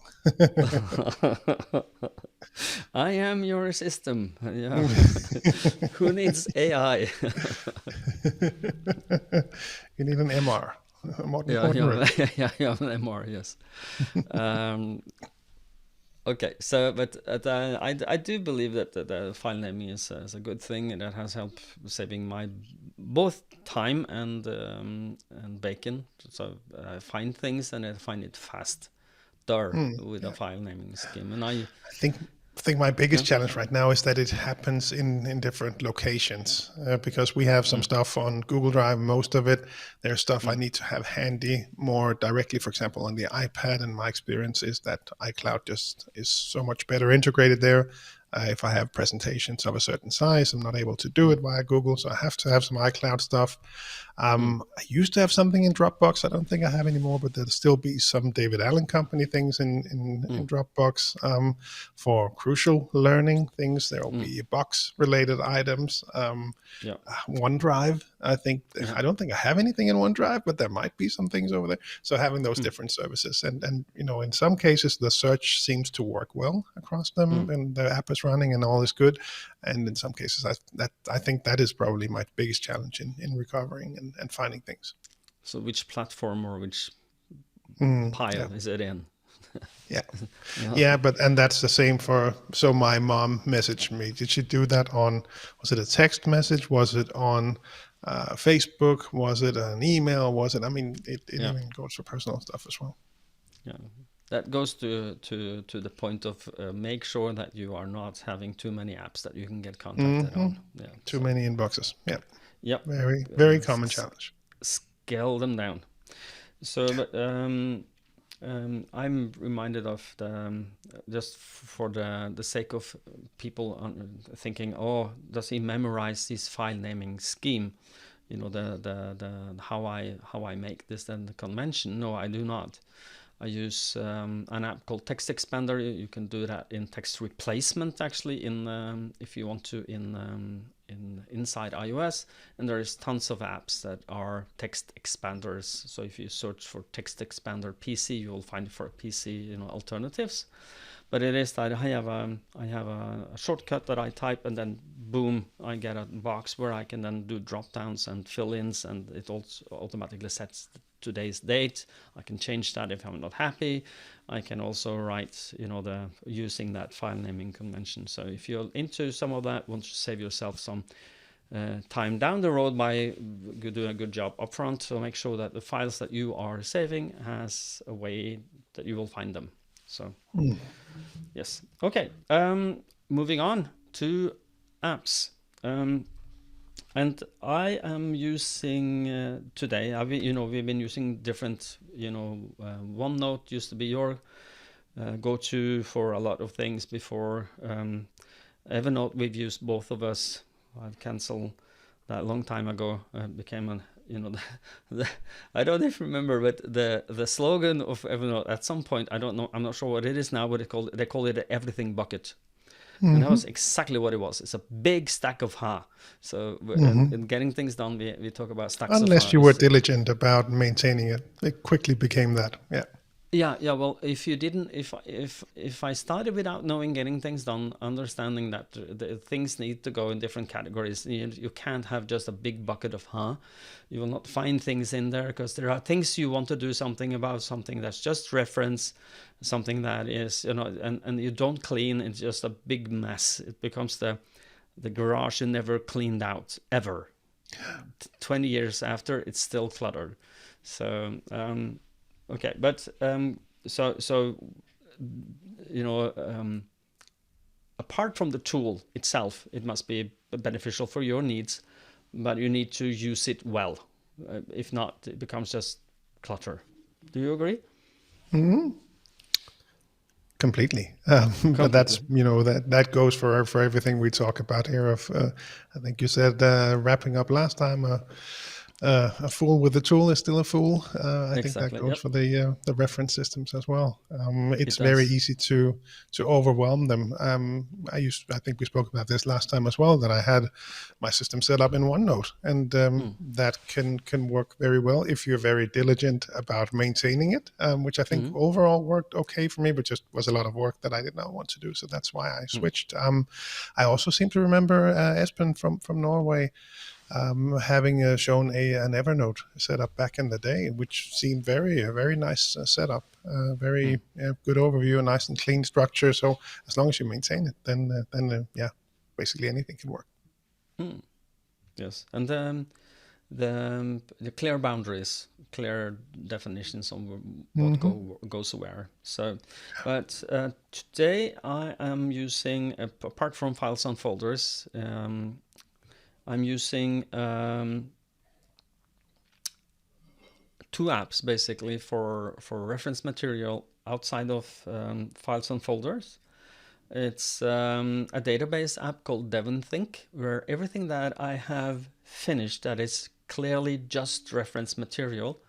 Speaker 1: I am your system. Yeah. Who needs AI?
Speaker 2: You need an MR. Morten
Speaker 1: Yeah,
Speaker 2: Ritter.
Speaker 1: yeah, an MR, yes. Okay, so but I do believe that the file naming is a good thing, and that has helped saving my both time and bacon. So I find things and I find it faster with a file naming scheme, and
Speaker 2: I think my biggest challenge right now is that it happens in different locations, because we have some stuff on Google Drive. Most of it, there's stuff I need to have handy more directly, for example, on the iPad. And my experience is that iCloud just is so much better integrated there. If I have presentations of a certain size, I'm not able to do it via Google, so I have to have some iCloud stuff. I used to have something in Dropbox. I don't think I have anymore, but there'll still be some David Allen Company things in Dropbox. For crucial learning things, there will be box-related items. OneDrive, I don't think I have anything in OneDrive, but there might be some things over there. So having those different services, and in some cases the search seems to work well across them, and the app is running and all is good. And in some cases, I think that is probably my biggest challenge in recovering and finding things.
Speaker 1: So which platform or which pile is it in?
Speaker 2: Yeah, and that's the same so my mom messaged me. Did she do that was it a text message? Was it on Facebook? Was it an email? It even goes for personal stuff as well.
Speaker 1: Yeah. That goes to the point of make sure that you are not having too many apps that you can get contacted on. Yeah,
Speaker 2: too many inboxes. Yeah.
Speaker 1: Yep.
Speaker 2: Very, very common challenge.
Speaker 1: Scale them down. So, but I'm reminded of just for the sake of people thinking, oh, does he memorize this file naming scheme? The how I make this and the convention. No, I do not. I use an app called Text Expander. You can do that in text replacement, actually, if you want to inside iOS. And there is tons of apps that are text expanders. So if you search for Text Expander PC, you will find for PC alternatives. But it is that I have a shortcut that I type, and then boom, I get a box where I can then do drop downs and fill ins, and it also automatically sets today's date. I can change that if I'm not happy. I can also write, using that file naming convention. So if you're into some of that, want to save yourself some time down the road by doing a good job upfront, so make sure that the files that you are saving has a way that you will find them. So yes. Okay. Moving on to apps. And I am using today. We've been using different. OneNote used to be your go-to for a lot of things before. Evernote we've used both of us. I've canceled that a long time ago. Became an I don't even remember, but the slogan of Evernote at some point, I don't know. I'm not sure what it is now. But they call it the everything bucket. And that was exactly what it was. It's a big stack of ha. So in getting things done, we talk about stacks of ha.
Speaker 2: Unless you were diligent about maintaining it. It quickly became that. Yeah.
Speaker 1: Yeah. Well, if you didn't, if I started without knowing getting things done, understanding that the things need to go in different categories, you can't have just a big bucket of You will not find things in there because there are things you want to do something about, something that's just reference, something that is and you don't clean. It's just a big mess. It becomes the garage you never cleaned out ever. 20 years after, it's still cluttered. So okay, but so apart from the tool itself, it must be beneficial for your needs, but you need to use it well. If not, it becomes just clutter. Do you agree?
Speaker 2: Hmm. Completely. But that's,
Speaker 1: Completely.
Speaker 2: that goes for everything we talk about here. I think you said, wrapping up last time, a fool with the tool is still a fool. I think that
Speaker 1: Exactly.
Speaker 2: goes
Speaker 1: Yep.
Speaker 2: for the reference systems as well.
Speaker 1: It
Speaker 2: It's very
Speaker 1: does.
Speaker 2: easy to overwhelm them. I think we spoke about this last time as well, that I had my system set up in OneNote, and
Speaker 1: Mm.
Speaker 2: that can work very well if you're very diligent about maintaining it, which I think
Speaker 1: Mm.
Speaker 2: overall worked okay for me, but just was a lot of work that I did not want to do. So that's why I
Speaker 1: Mm.
Speaker 2: switched. I also seem to remember Espen from Norway having shown an Evernote setup back in the day, which seemed a very nice setup, very
Speaker 1: Mm.
Speaker 2: good overview, a nice and clean structure. So as long as you maintain it, then yeah, basically anything can work.
Speaker 1: Mm. Yes, and the clear boundaries, clear definitions of what
Speaker 2: Hmm.
Speaker 1: goes where. So, but today I am using, apart from files and folders, I'm using two apps basically for reference material outside of files and folders. It's a database app called DevonThink, where everything that I have finished that is clearly just reference material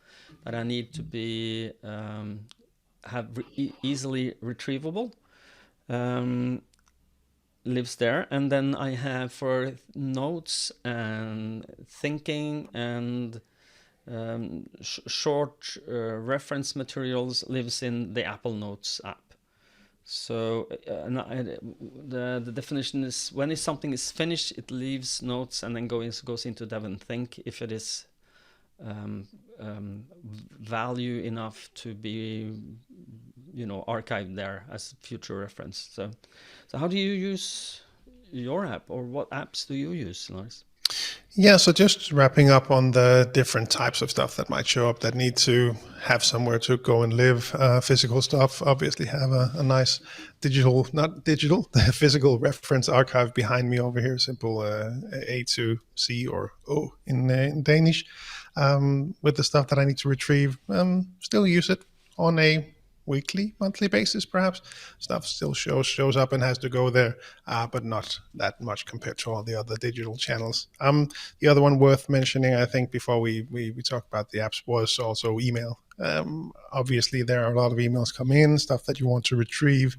Speaker 1: that I need to be easily retrievable um, lives there. And then I have for notes and thinking and short reference materials lives in the Apple Notes app. So the definition is when something is finished, it leaves notes and then goes into Dev and Think if it is um, value enough to be archived there as future reference. So how do you use your app, or what apps do you use, Lars?
Speaker 2: Yeah, so just wrapping up on the different types of stuff that might show up that need to have somewhere to go and live. Physical stuff obviously have a nice digital, not digital, the physical reference archive behind me over here, simple A to C or O in Danish. With the stuff that I need to retrieve, still use it on a weekly, monthly basis, perhaps. Stuff still shows up and has to go there, but not that much compared to all the other digital channels. The other one worth mentioning, I think, before we talk about the apps, was also email. Obviously, there are a lot of emails come in, stuff that you want to retrieve.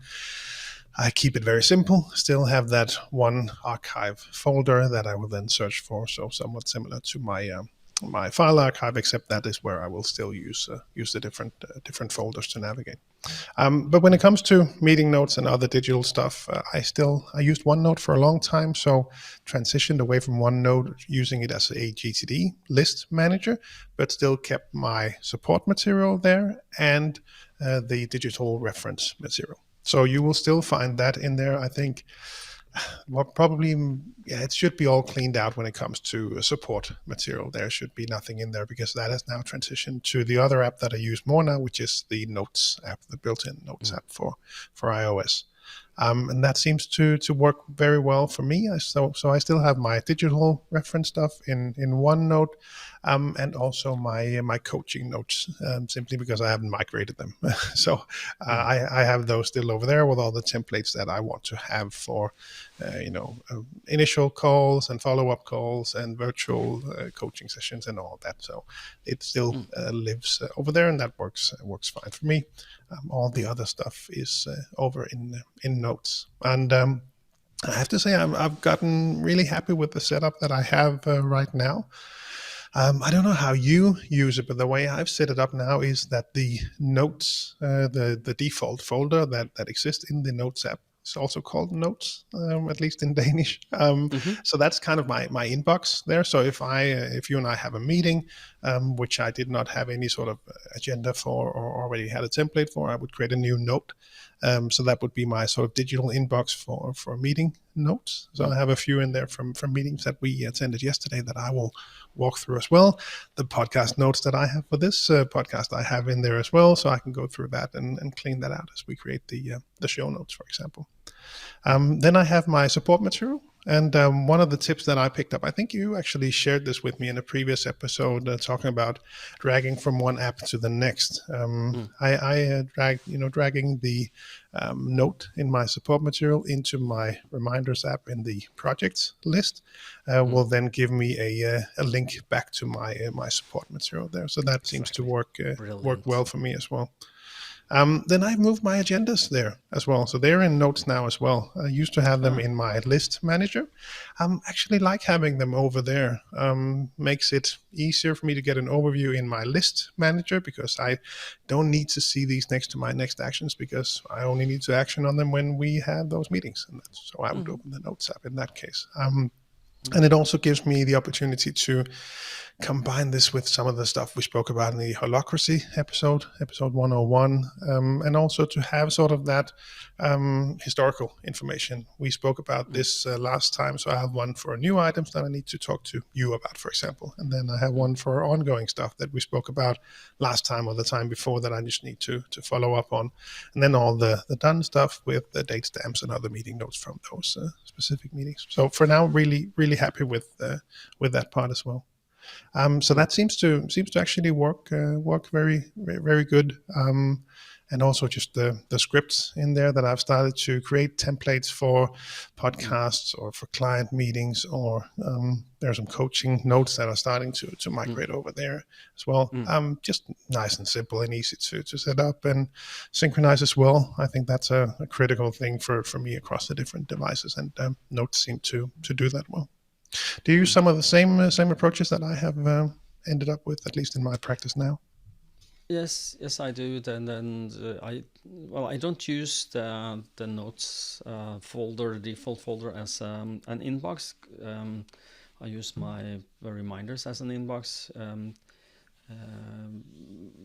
Speaker 2: I keep it very simple. Still have that one archive folder that I will then search for. So somewhat similar to my file archive, except that is where I will still use the different folders to navigate. But when it comes to meeting notes and other digital stuff, I used OneNote for a long time, so transitioned away from OneNote, using it as a GTD list manager, but still kept my support material there and the digital reference material. So you will still find that in there. I think probably, yeah, it should be all cleaned out when it comes to support material. There should be nothing in there because that has now transitioned to the other app that I use more now, which is the Notes app, the built-in Notes
Speaker 1: Mm.
Speaker 2: app for iOS. And that seems to work very well for me. So I still have my digital reference stuff in OneNote, and also my coaching notes, simply because I haven't migrated them. So
Speaker 1: Mm.
Speaker 2: I have those still over there with all the templates that I want to have for initial calls and follow-up calls and virtual coaching sessions and all that. So it still
Speaker 1: Mm.
Speaker 2: lives over there, and that works fine for me. All the
Speaker 1: Mm.
Speaker 2: other stuff is over in Notes, and I have to say I've gotten really happy with the setup that I have right now. I don't know how you use it, but the way I've set it up now is that the notes, the default folder that exists in the Notes app, is also called Notes, at least in Danish.
Speaker 1: Mm-hmm.
Speaker 2: So that's kind of my inbox there. So if you and I have a meeting, which I did not have any sort of agenda for or already had a template for, I would create a new note. So that would be my sort of digital inbox for meeting notes. So I have a few in there from meetings that we attended yesterday that I will walk through as well. The podcast notes that I have for this podcast I have in there as well, so I can go through that and clean that out as we create the show notes, for example. Then I have my support material. And one of the tips that I picked up, I think you actually shared this with me in a previous episode, talking about dragging from one app to the next. I dragging the note in my support material into my reminders app in the projects list will then give me a link back to my support material there. So that seems to work well for me as well. Then I've moved my agendas there as well. So they're in Notes now as well. I used to have them in my list manager. Actually like having them over there. Makes it easier for me to get an overview in my list manager, because I don't need to see these next to my next actions, because I only need to action on them when we have those meetings. And so I would open the Notes app in that case. And it also gives me the opportunity to combine this with some of the stuff we spoke about in the holacracy episode 101, and also to have sort of that historical information. We spoke about this last time, so I have one for new items that I need to talk to you about, for example. And then I have one for ongoing stuff that we spoke about last time or the time before that I just need to follow up on. And then all the done stuff with the date stamps and other meeting notes from those specific meetings. So for now, really, really happy with that part as well. So that seems to actually work very, very good. And also just the scripts in there that I've started to create templates for podcasts or for client meetings, or there are some coaching notes that are starting to migrate over there as well. Just nice and simple and easy to set up and synchronize as well. I think that's a critical thing for me across the different devices, and Notes seem to do that well. Do you use some of the same approaches that I have ended up with, at least in my practice now?
Speaker 1: Yes, I do. Then I don't use the notes folder, default folder, as an inbox. I use my reminders as an inbox.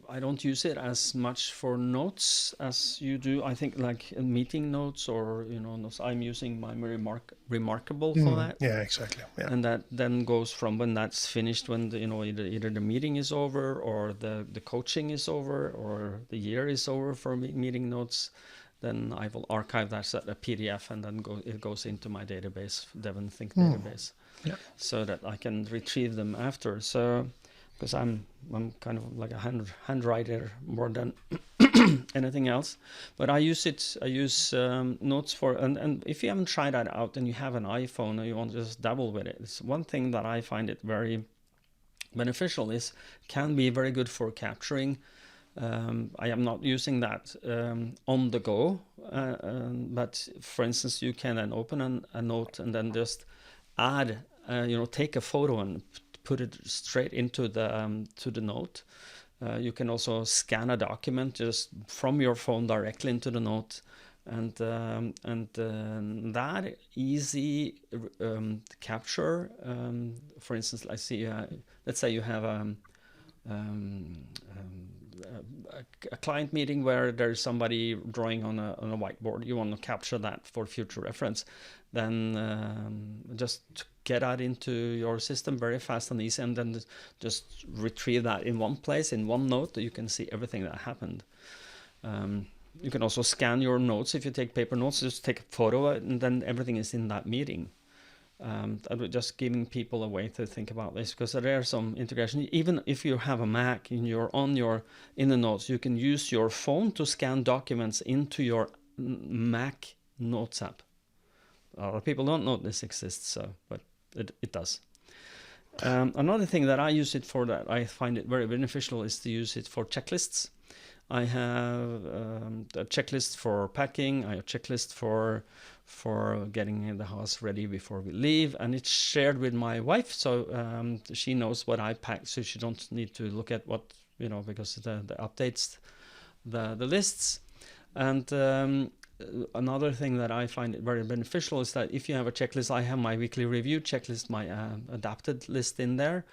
Speaker 1: I don't use it as much for notes as you do. I think like meeting notes or notes. I'm using my remarkable for that.
Speaker 2: Yeah, exactly. Yeah.
Speaker 1: And that then goes from when that's finished, when either the meeting is over or the coaching is over or the year is over for meeting notes. Then I will archive that as a PDF, and then it goes into my database, Devon Think database, so that I can retrieve them after. So. Because I'm kind of like a handwriter more than anything else, but I use Notes for, and if you haven't tried that out and you have an iPhone or you want to just dabble with it, it's one thing that I find it very beneficial can be very good for capturing. I am not using that on the go, but for instance, you can then open a note and then just add, take a photo and put it straight into the note. You can also scan a document just from your phone directly into the note, and that easy capture. For instance, let's say you have a client meeting where there's somebody drawing on a whiteboard. You want to capture that for future reference. Then just get that into your system very fast and easy, and then just retrieve that in one place, in one note, that you can see everything that happened. You can also scan your notes. If you take paper notes, just take a photo and then everything is in that meeting. Just giving people a way to think about this, because there are some integration. Even if you have a Mac and you're in the notes, you can use your phone to scan documents into your Mac Notes app. A lot of people don't know this exists, but it does. Another thing that I use it for, that I find it very beneficial, is to use it for checklists. I have a checklist for packing. I have a checklist for getting the house ready before we leave, and it's shared with my wife, so she knows what I pack, so she don't need to look at what, because the updates the lists. And another thing that I find very beneficial is that if you have a checklist, I have my weekly review checklist, my adapted list in there.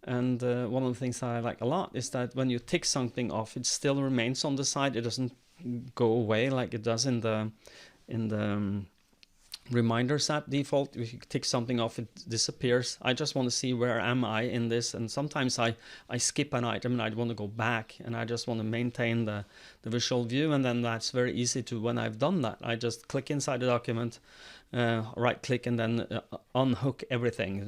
Speaker 1: And one of the things that I like a lot is that when you tick something off, it still remains on the side. It doesn't go away like it does in the reminders app default. If you tick something off, it disappears. I just want to see where am I in this, and sometimes I skip an item and I want to go back, and I just want to maintain the visual view. And then that's very easy to, when I've done that, I just click inside the document, right click, and then unhook everything,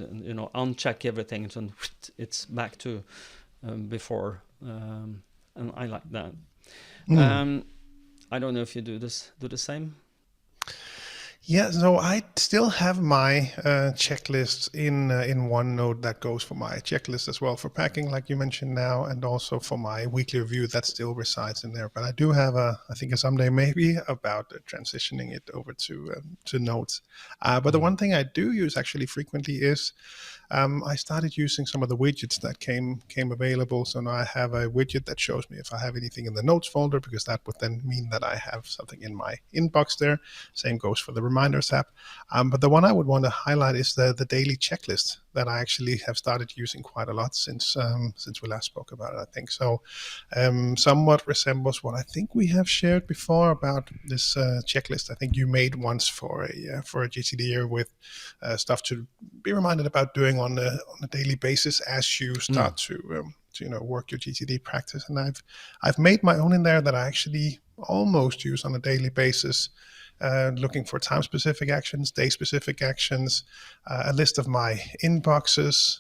Speaker 1: uncheck everything, so it's back to before, and I like that. I don't know if you do the same.
Speaker 2: Yeah, so I still have my checklist in OneNote that goes for my checklist as well for packing, like you mentioned now, and also for my weekly review that still resides in there. But I do have I think someday maybe about transitioning it over to Notes. But the one thing I do use actually frequently is I started using some of the widgets that came available. So now I have a widget that shows me if I have anything in the notes folder, because that would then mean that I have something in my inbox there. Same goes for the reminders app. But the one I would want to highlight is the daily checklist that I actually have started using quite a lot since we last spoke about it, I think. So somewhat resembles what I think we have shared before about this checklist. I think you made once for a GTD'er with stuff to be reminded about doing on a daily basis as you start to work your GTD practice. And I've made my own in there that I actually almost use on a daily basis, looking for time-specific actions, day-specific actions, a list of my inboxes,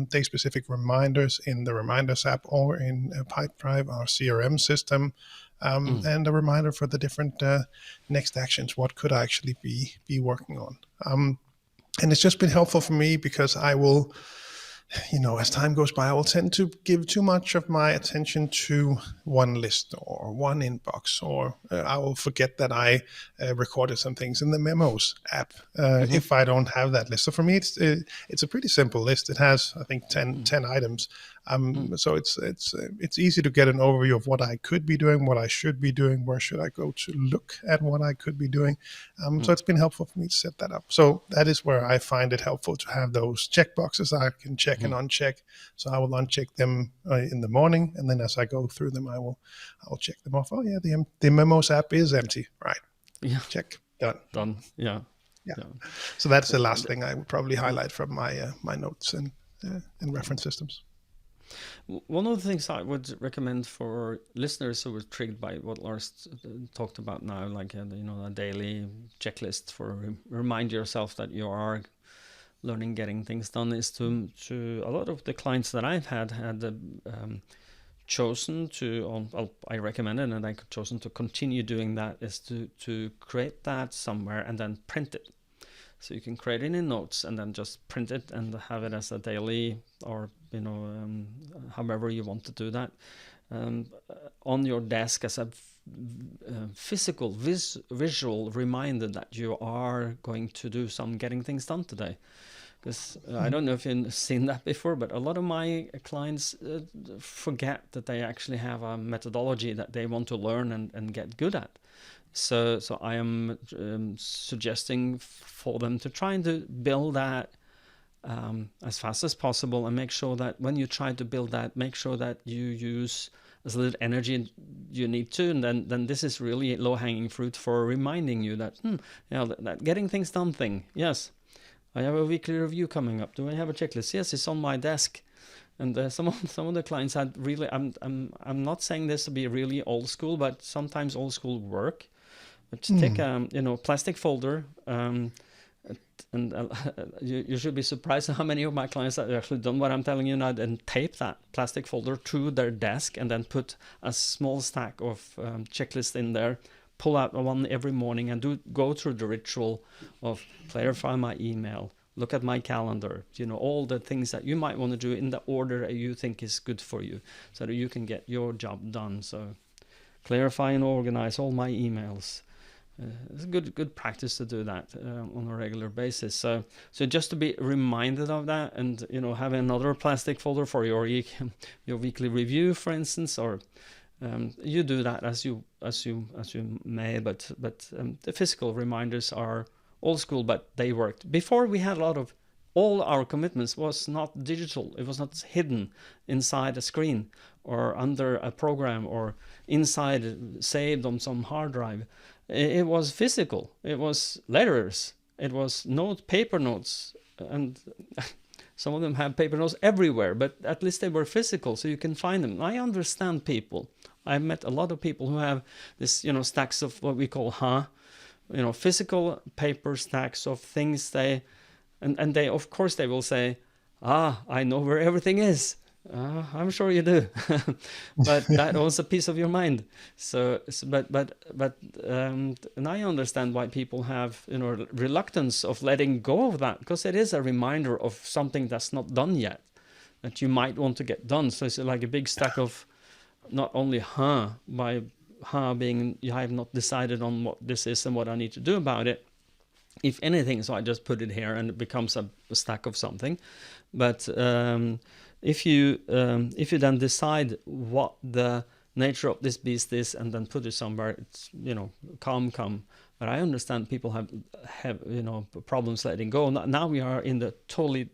Speaker 2: day-specific reminders in the Reminders app or in Pipedrive, our CRM system, and a reminder for the different next actions. What could I actually be working on? And it's just been helpful for me because I will, as time goes by, I will tend to give too much of my attention to one list or one inbox, or I will forget that I recorded some things in the Memos app if I don't have that list. So for me, it's a pretty simple list. It has, I think, 10 items. So it's easy to get an overview of what I could be doing, what I should be doing, where should I go to look at what I could be doing. So it's been helpful for me to set that up. So that is where I find it helpful to have those checkboxes I can check and uncheck. So I will uncheck them in the morning, and then as I go through them, I'll check them off. Oh yeah, the Memos app is empty. Right.
Speaker 1: Yeah.
Speaker 2: Check. Done.
Speaker 1: Yeah.
Speaker 2: So that's the last thing I would probably highlight from my my notes and reference systems.
Speaker 1: One of the things I would recommend for listeners who were intrigued by what Lars talked about now, like a daily checklist for remind yourself that you are learning, getting things done, is to a lot of the clients that I've had chosen to, I recommend it, and I chosen to continue doing that, is to create that somewhere and then print it. So you can create it in Notes and then just print it and have it as a daily, or however you want to do that, on your desk as a physical visual reminder that you are going to do some getting things done today. Because I don't know if you've seen that before, but a lot of my clients forget that they actually have a methodology that they want to learn and get good at. So I am suggesting for them to try and build that as fast as possible, and make sure that when you try to build that, make sure that you use as little energy you need to, and then this is really low-hanging fruit for reminding you that that getting things done thing. Yes, I have a weekly review coming up. Do I have a checklist? Yes, it's on my desk. And some of the clients had really. I'm not saying this to be really old school, but sometimes old school work. But take a plastic folder, and you should be surprised how many of my clients have actually done what I'm telling you now, and tape that plastic folder to their desk, and then put a small stack of checklists in there. Pull out one every morning and go through the ritual of clarify my email, look at my calendar, all the things that you might want to do in the order that you think is good for you, so that you can get your job done. So clarify and organize all my emails. It's a good practice to do that on a regular basis. So just to be reminded of that, and have another plastic folder for your weekly review, for instance, or you do that as you may. But the physical reminders are old school, but they worked. Before, we had all our commitments was not digital. It was not hidden inside a screen or under a program or inside saved on some hard drive. It was physical. It was letters. It was paper notes, and some of them have paper notes everywhere, but at least they were physical, so you can find them. I understand people. I've met a lot of people who have this, stacks of what we call physical paper stacks of things. And they, of course, they will say, I know where everything is. I'm sure you do, but that was a piece of your mind. And I understand why people have reluctance of letting go of that, because it is a reminder of something that's not done yet, that you might want to get done. So it's like a big stack of not only by being I have not decided on what this is and what I need to do about it. If anything, so I just put it here and it becomes a stack of something, but. If you then decide what the nature of this beast is and then put it somewhere, it's come. But I understand people have problems letting go. Now we are in the totally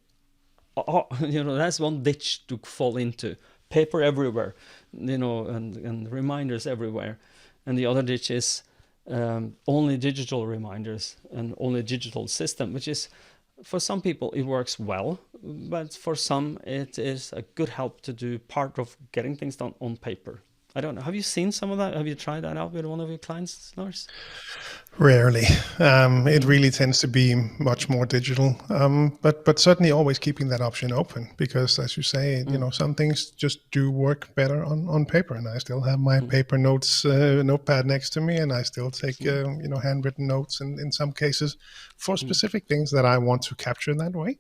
Speaker 1: that's one ditch to fall into. Paper everywhere, and reminders everywhere, and the other ditch is only digital reminders and only digital system, which is. For some people, it works well, but for some, it is a good help to do part of getting things done on paper. I don't know. Have you seen some of that? Have you tried that out with one of your clients, Lars?
Speaker 2: Rarely. It really tends to be much more digital, but certainly always keeping that option open, because, as you say, some things just do work better on paper. And I still have my paper notes notepad next to me, and I still take handwritten notes in some cases for specific things that I want to capture in that way.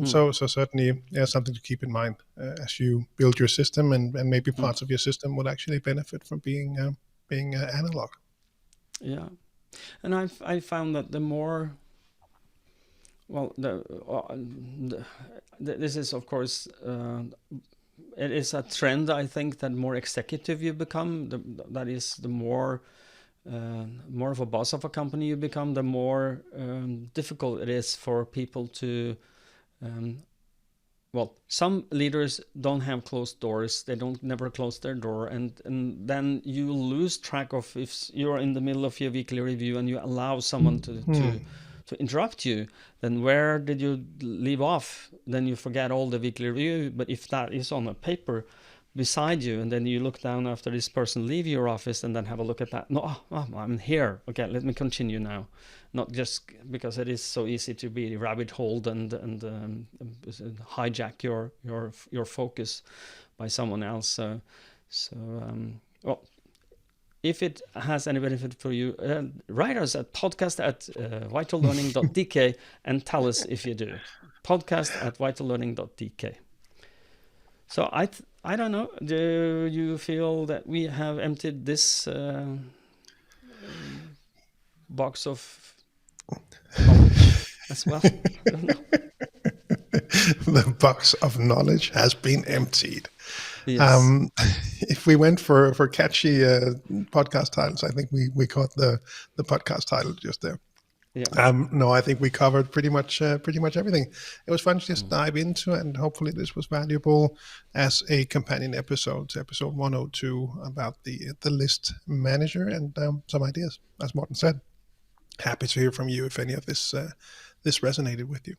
Speaker 2: So certainly, something to keep in mind as you build your system, and maybe parts of your system would actually benefit from being analog.
Speaker 1: Yeah, and I found that the more, well, this is of course it is a trend. I think that more executive you become, that is the more of a boss of a company you become, the more difficult it is for people to. Some leaders don't have closed doors. They don't never close their door, and then you lose track of, if you're in the middle of your weekly review and you allow someone to interrupt you, then where did you leave off? Then you forget all the weekly review. But if that is on a paper beside you, and then you look down after this person leave your office and then have a look at that. No, I'm here. Okay, let me continue now. Not just because it is so easy to be rabbit holed and hijack your focus by someone else. If it has any benefit for you, write us at podcast@VitalLearning.dk and tell us if you do. Podcast@VitalLearning.dk. So I don't know. Do you feel that we have emptied this box of knowledge as well? I don't know.
Speaker 2: The box of knowledge has been emptied.
Speaker 1: Yes.
Speaker 2: If we went for catchy podcast titles, I think we caught the podcast title just there.
Speaker 1: Yeah.
Speaker 2: No, I think we covered pretty much everything. It was fun to just dive into, and hopefully this was valuable as a companion episode to episode 102 about the list manager and some ideas. As Morten said, happy to hear from you if any of this resonated with you.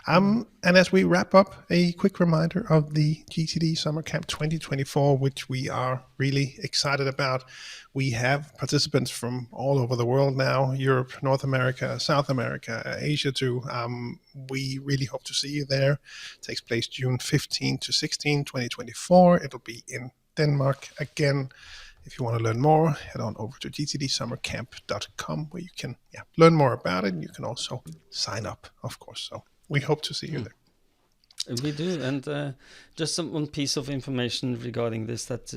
Speaker 2: And as we wrap up, a quick reminder of the GTD Summer Camp 2024, which we are really excited about. We have participants from all over the world now, Europe, North America, South America, Asia too. We really hope to see you there. It takes place June 15 to 16, 2024. It'll be in Denmark again. If you want to learn more, head on over to gtdsummercamp.com, where you can learn more about it. And you can also sign up, of course. So we hope to see you there.
Speaker 1: We do. And just one piece of information regarding this, that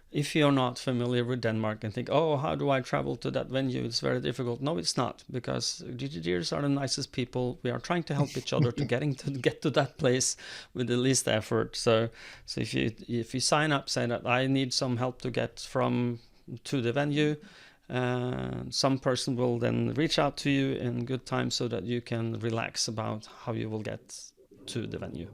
Speaker 1: if you're not familiar with Denmark and think, oh, how do I travel to that venue? It's very difficult. No, it's not, because GTD'ers are the nicest people. We are trying to help each other to get to that place with the least effort. So if you sign up, say that I need some help to get to the venue, some person will then reach out to you in good time so that you can relax about how you will get to the venue.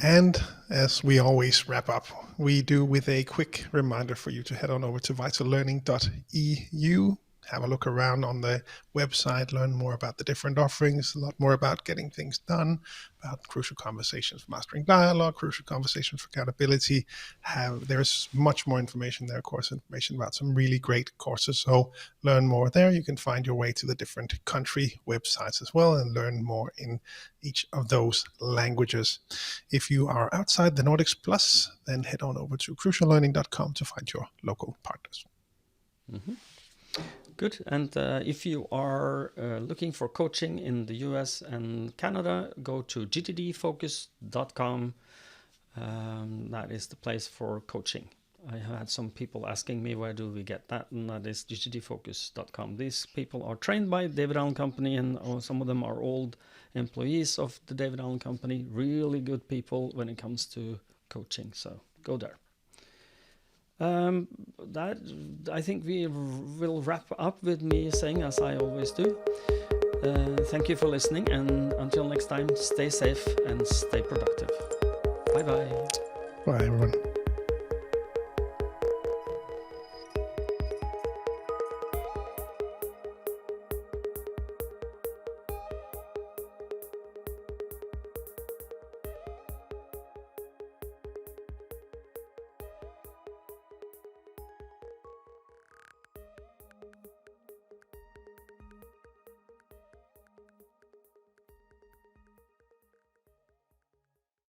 Speaker 2: And as we always wrap up, we do with a quick reminder for you to head on over to VitalLearning.eu, have a look around on the website, learn more about the different offerings, a lot more about getting things done, about crucial conversations for mastering dialogue, crucial conversations for accountability. There's much more information there, course information about some really great courses. So learn more there. You can find your way to the different country websites as well and learn more in each of those languages. If you are outside the Nordics plus, then head on over to cruciallearning.com to find your local partners.
Speaker 1: Mm-hmm. Good. And if you are looking for coaching in the US and Canada, go to gtdfocus.com. That is the place for coaching. I had some people asking me, where do we get that? And that is gtdfocus.com. These people are trained by David Allen Company, and some of them are old employees of the David Allen Company. Really good people when it comes to coaching. So go there. That I think we will wrap up with me saying, as I always do, thank you for listening, and until next time, stay safe and stay productive. Bye-bye.
Speaker 2: Bye, everyone.